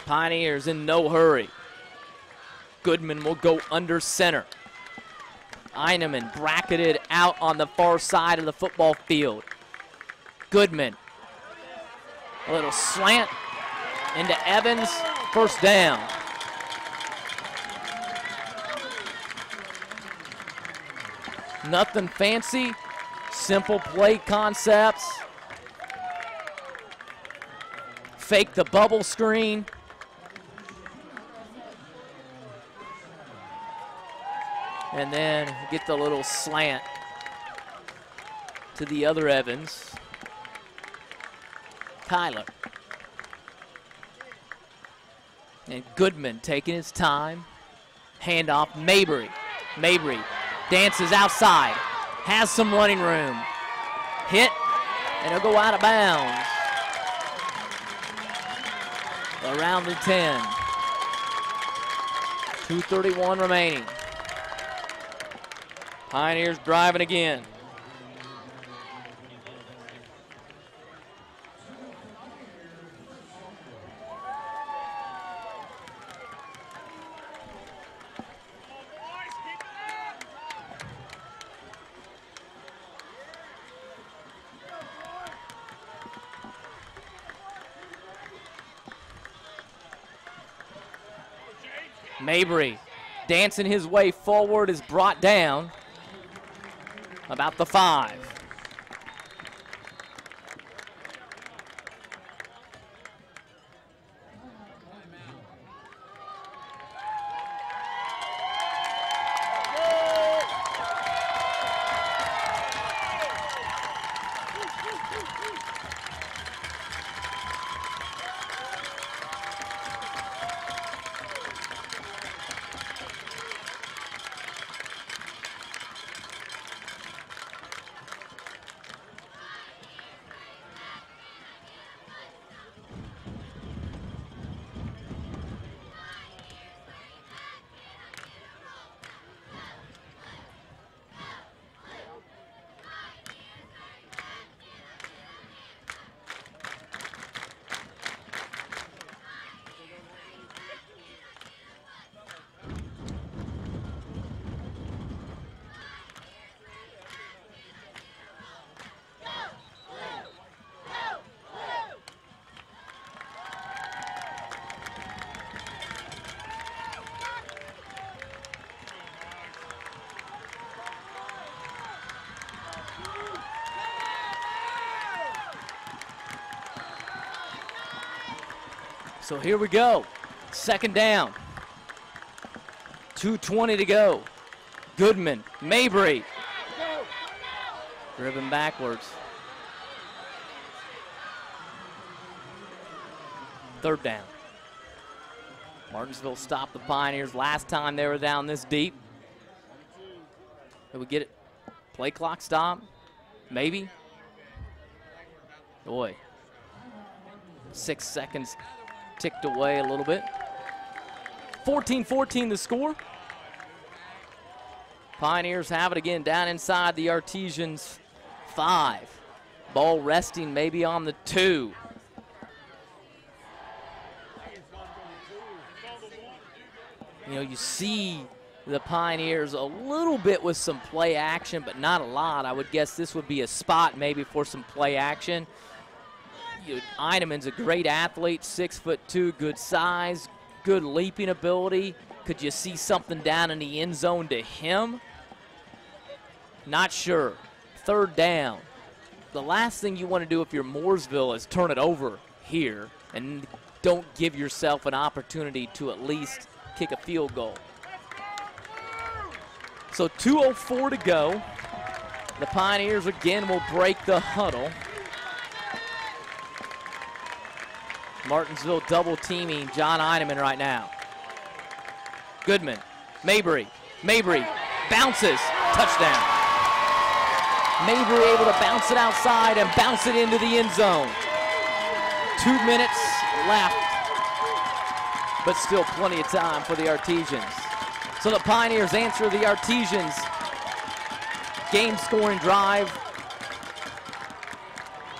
Pioneers in no hurry. Goodman will go under center. Eineman bracketed out on the far side of the football field. Goodman, a little slant into Evans, first down. Nothing fancy, simple play concepts. Fake the bubble screen. And then get the little slant to the other Evans. Kyler. And Goodman taking his time. Handoff, Mabry. Mabry dances outside. Has some running room. Hit, and he'll go out of bounds. Around the 10. 2:31 remaining. Pioneers driving again. Mabry dancing his way forward is brought down about the 5. So here we go. Second down. 2:20 to go. Goodman, Mabry. Driven backwards. Third down. Martinsville stopped the Pioneers last time they were down this deep. Did we get it? Play clock stop? Maybe. Boy. 6 seconds ticked away a little bit. 14-14 the score. Pioneers have it again down inside the Artesians 5. Ball resting maybe on the 2. You know, you see the Pioneers a little bit with some play action, but not a lot. I would guess this would be a spot maybe for some play action. Einemann's a great athlete, 6'2", good size, good leaping ability. Could you see something down in the end zone to him? Not sure. 3rd down. The last thing you want to do if you're Mooresville is turn it over here and don't give yourself an opportunity to at least kick a field goal. So 2:04 to go. The Pioneers again will break the huddle. Martinsville double teaming John Einemann right now. Goodman, Mabry bounces, touchdown. Mabry able to bounce it outside and bounce it into the end zone. 2 minutes left, but still plenty of time for the Artesians. So the Pioneers answer the Artesians game-scoring drive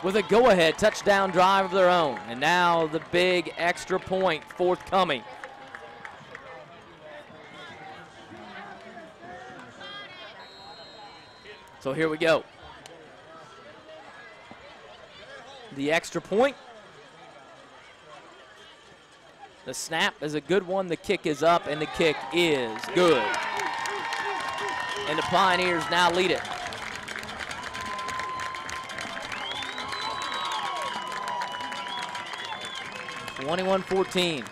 with a go-ahead touchdown drive of their own. And now the big extra point forthcoming. So here we go. The extra point. The snap is a good one. The kick is up, and the kick is good. And the Pioneers now lead it. (21-14).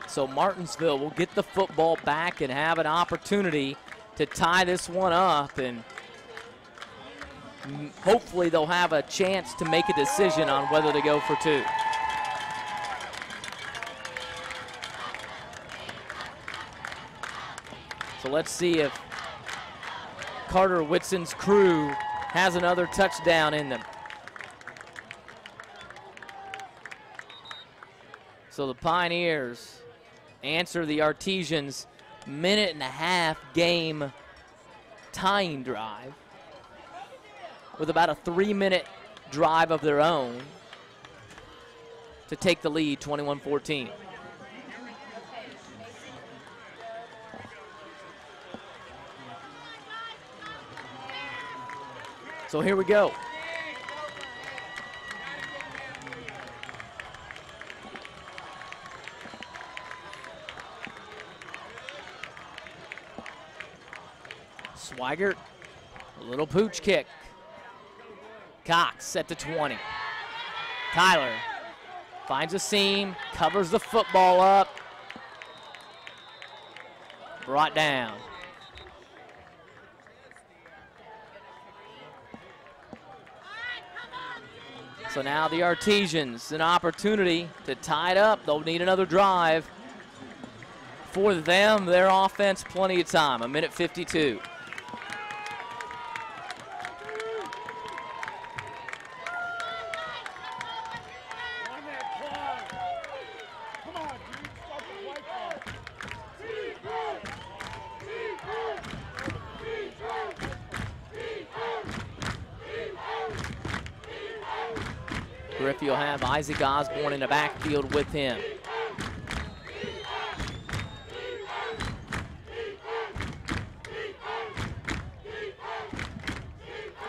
So Martinsville will get the football back and have an opportunity to tie this one up, and hopefully they'll have a chance to make a decision on whether to go for 2. So let's see if Carter Whitson's crew has another touchdown in them. So the Pioneers answer the Artesians' 1.5-minute game tying drive with about a 3-minute drive of their own to take the lead, 21-14. So here we go. Swigert, a little pooch kick. Cox set to 20. Tyler finds a seam, covers the football up. Brought down. So now the Artesians, an opportunity to tie it up. They'll need another drive. For them, their offense, plenty of time, 1:52. Griffey will have Isaac Osborne in the backfield with him.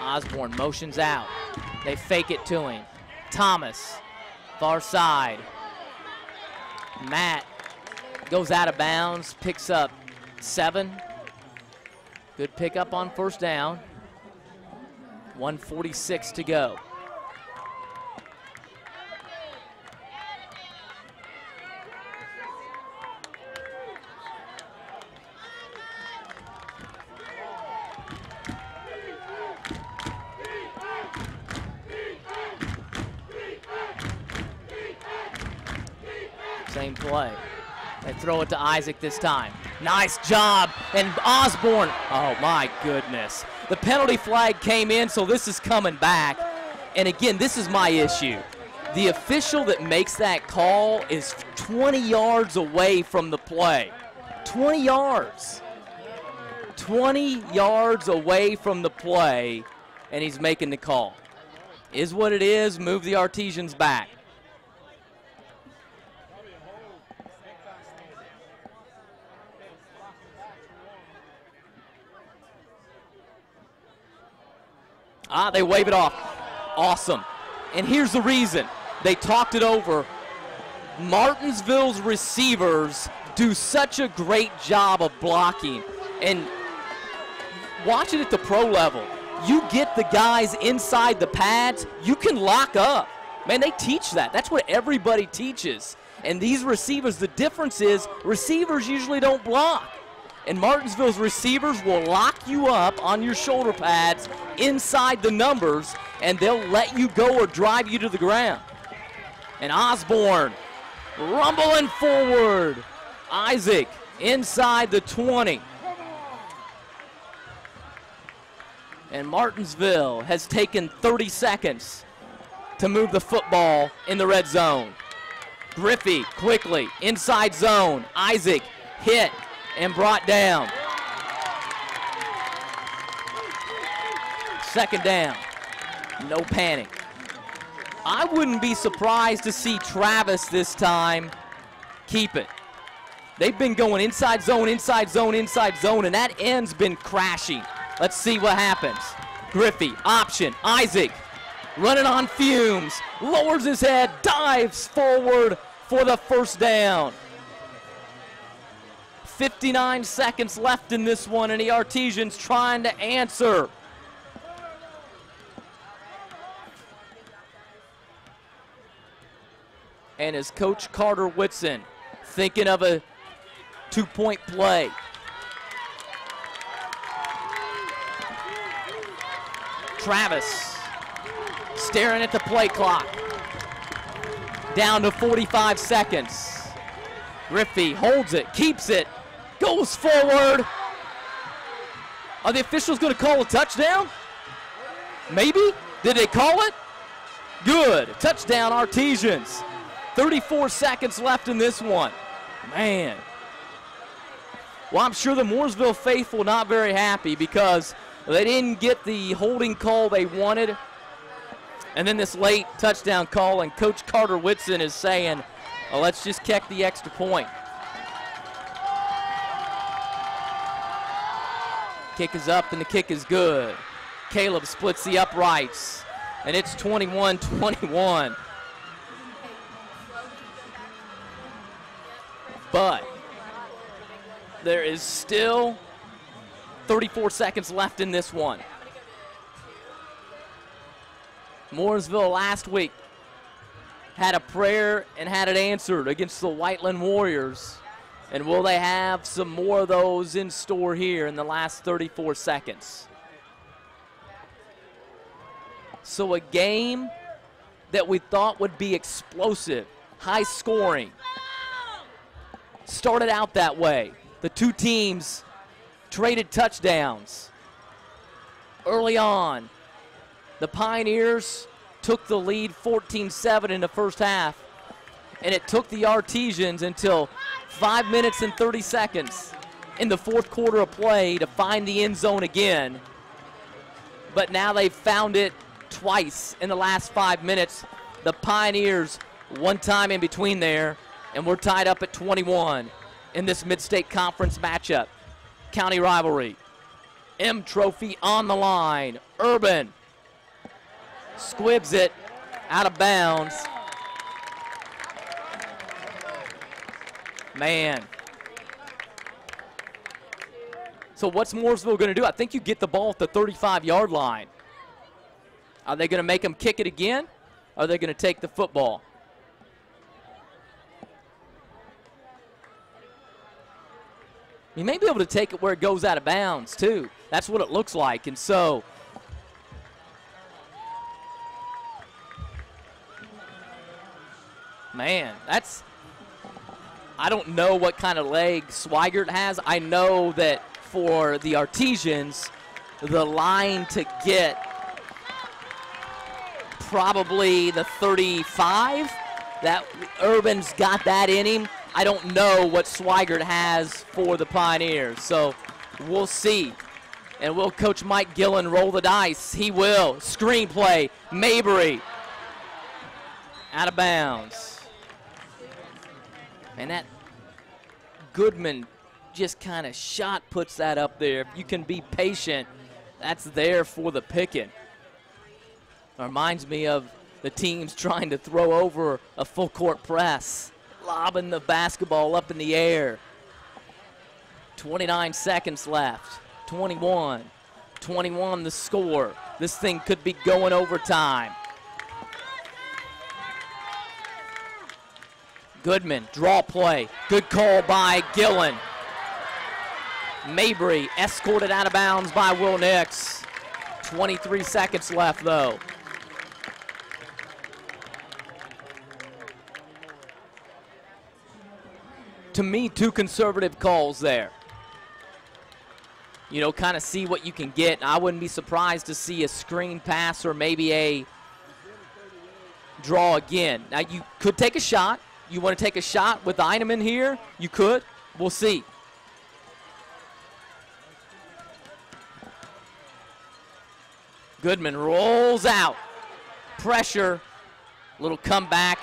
Osborne motions out. They fake it to him. Thomas, far side. Matt goes out of bounds, picks up 7. Good pickup on first down. 1:46 to go. Same play. They throw it to Isaac this time. Nice job. And Osborne, oh my goodness. The penalty flag came in, so this is coming back. And again, this is my issue. The official that makes that call is 20 yards away from the play. 20 yards. 20 yards away from the play, and he's making the call. Is what it is. Move the Artesians back. They wave it off. Awesome. And here's the reason. They talked it over. Martinsville's receivers do such a great job of blocking. And watch it at the pro level. You get the guys inside the pads, you can lock up. Man, they teach that. That's what everybody teaches. And these receivers, the difference is receivers usually don't block. And Martinsville's receivers will lock you up on your shoulder pads inside the numbers, and they'll let you go or drive you to the ground. And Osborne rumbling forward. Isaac inside the 20. And Martinsville has taken 30 seconds to move the football in the red zone. Griffey quickly inside zone. Isaac hit and brought down. Second down. No panic. I wouldn't be surprised to see Travis this time keep it. They've been going inside zone, inside zone, inside zone, and that end's been crashing. Let's see what happens. Griffey, option, Isaac, running on fumes, lowers his head, dives forward for the first down. 59 seconds left in this one, and the Artesians trying to answer. And as Coach Carter Whitson thinking of a two-point play. Travis staring at the play clock. Down to 45 seconds. Griffey holds it, keeps it, goes forward. Are the officials going to call a touchdown? Maybe? Did they call it? Good. Touchdown, Artesians. 34 seconds left in this one. Man. Well, I'm sure the Mooresville faithful not very happy because they didn't get the holding call they wanted. And then this late touchdown call, and Coach Carter Whitson is saying, well, let's just kick the extra point. Kick is up and the kick is good. Caleb splits the uprights, and it's 21-21. But there is still 34 seconds left in this one. Mooresville last week had a prayer and had it answered against the Whiteland Warriors. And will they have some more of those in store here in the last 34 seconds? So a game that we thought would be explosive, high scoring, started out that way. The two teams traded touchdowns early on. The Pioneers took the lead 14-7 in the first half, and it took the Artesians until 5 minutes and 30 seconds in the fourth quarter of play to find the end zone again. But now they've found it twice in the last 5 minutes. The Pioneers one time in between there, and we're tied up at 21 in this Mid-State Conference matchup. County rivalry. M Trophy on the line. Urban squibs it out of bounds. Man. So what's Mooresville going to do? I think you get the ball at the 35-yard line. Are they going to make them kick it again? Or are they going to take the football? You may be able to take it where it goes out of bounds, too. That's what it looks like. And so, man, I don't know what kind of leg Swigert has. I know that for the Artesians, the line to get probably the 35, that Urban's got that in him. I don't know what Swigert has for the Pioneers, so we'll see. And will Coach Mike Gillen roll the dice? He will. Screenplay, Mabry, out of bounds. And that Goodman just kind of shot puts that up there. If you can be patient, that's there for the picking. Reminds me of the teams trying to throw over a full court press, lobbing the basketball up in the air. 29 seconds left. 21 the score. This thing could be going overtime. Goodman, draw play. Good call by Gillen. Mabry escorted out of bounds by Will Nix. 23 seconds left, though. To me, two conservative calls there. You know, kind of see what you can get. I wouldn't be surprised to see a screen pass or maybe a draw again. Now, you could take a shot. You want to take a shot with Eineman here? You could. We'll see. Goodman rolls out. Pressure. Little comeback.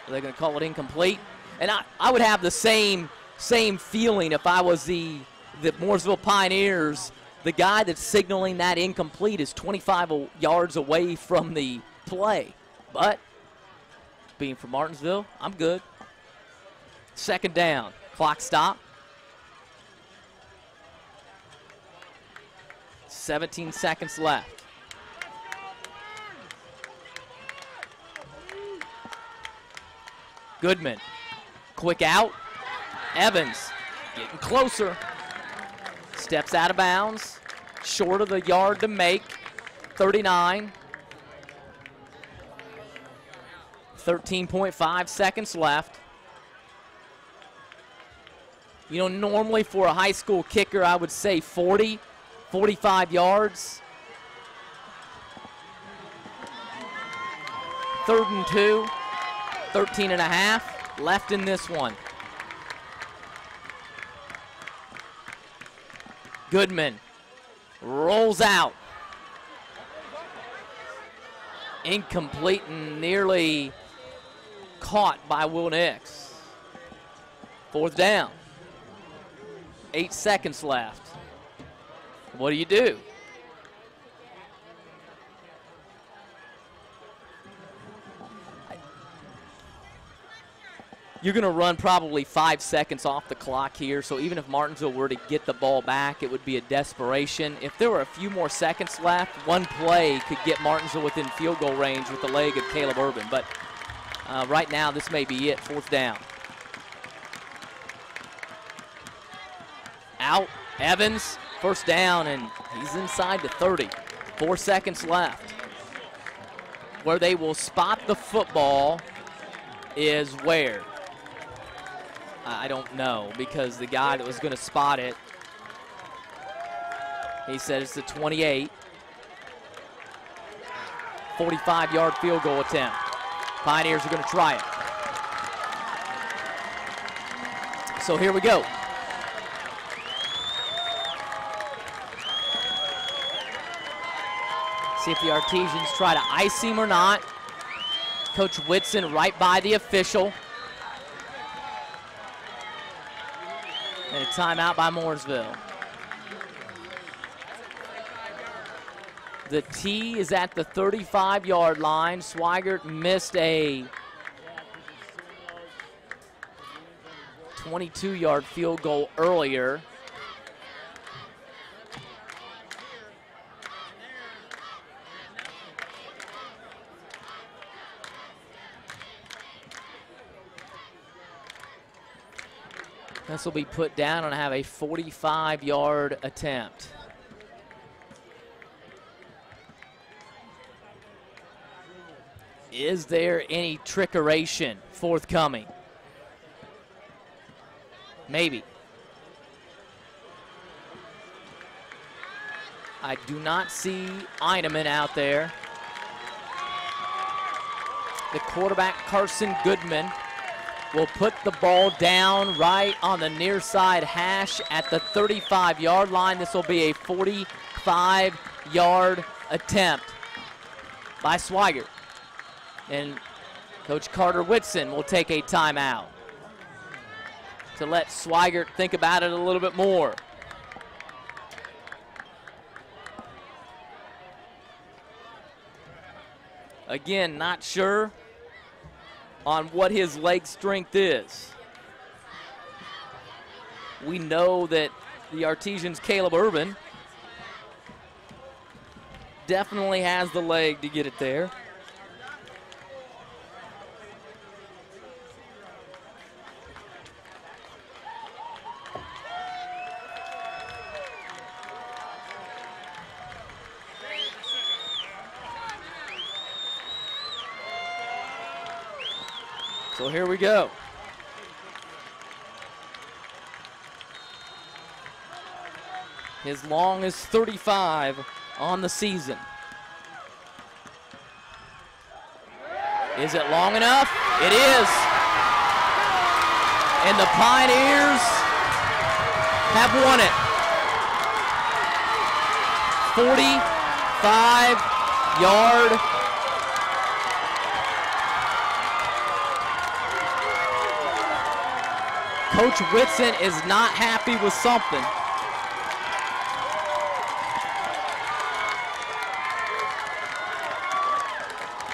Are they going to call it incomplete? And I would have the same feeling if I was the Mooresville Pioneers. The guy that's signaling that incomplete is 25 yards away from the play. But being from Martinsville, I'm good. Second down. Clock stop. 17 seconds left. Goodman. Quick out. Evans getting closer. Steps out of bounds. Short of the yard to make. 39. 13.5 seconds left. You know, normally for a high school kicker, I would say 40, 45 yards. 3rd and 2, 13 and a half left in this one. Goodman rolls out. Incomplete and nearly caught by Will Nix. 4th down. 8 seconds left. What do you do? You're going to run probably 5 seconds off the clock here, so even if Martinsville were to get the ball back, it would be a desperation. If there were a few more seconds left, one play could get Martinsville within field goal range with the leg of Caleb Urban. But right now, this may be it. 4th down. Out. Evans, 1st down, and he's inside the 30. 4 seconds left. Where they will spot the football is where? I don't know, because the guy that was going to spot it, he said it's the 28. 45-yard field goal attempt. Pioneers are going to try it. So here we go. See if the Artesians try to ice him or not. Coach Whitson right by the official. And a timeout by Mooresville. The tee is at the 35-yard line. Swigert missed a 22-yard field goal earlier. This will be put down and have a 45-yard attempt. Is there any trickeration forthcoming? Maybe. I do not see Eineman out there. The quarterback, Carson Goodman, will put the ball down right on the near side hash at the 35-yard line. This will be a 45-yard attempt by Swigert. And Coach Carter Whitson will take a timeout to let Swigert think about it a little bit more. Again, not sure on what his leg strength is. We know that the Artesians' Caleb Urban definitely has the leg to get it there. So here we go. His longest 35 on the season. Is it long enough? It is. And the Pioneers have won it. 45-yard Coach Whitson is not happy with something.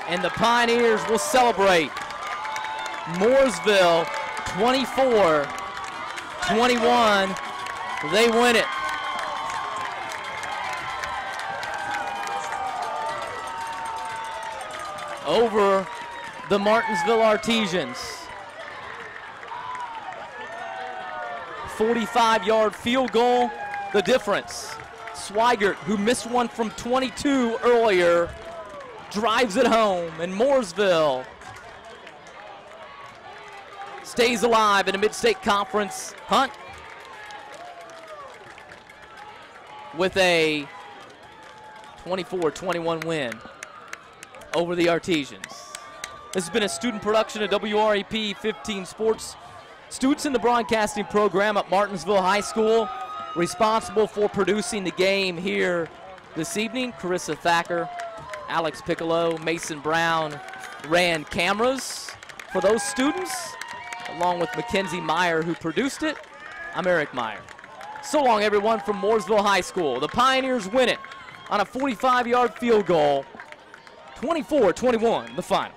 And the Pioneers will celebrate. Mooresville 24-21. They win it. Over the Martinsville Artesians. 45-yard field goal, the difference. Swigert, who missed one from 22 earlier, drives it home, and Mooresville stays alive in a Mid-State Conference hunt with a 24-21 win over the Artesians. This has been a student production of WREP 15 Sports. Students in the broadcasting program at Martinsville High School, responsible for producing the game here this evening. Carissa Thacker, Alex Piccolo, Mason Brown ran cameras for those students, along with Mackenzie Meyer, who produced it. I'm Eric Meyer. So long, everyone, from Mooresville High School. The Pioneers win it on a 45-yard field goal, 24-21, the final.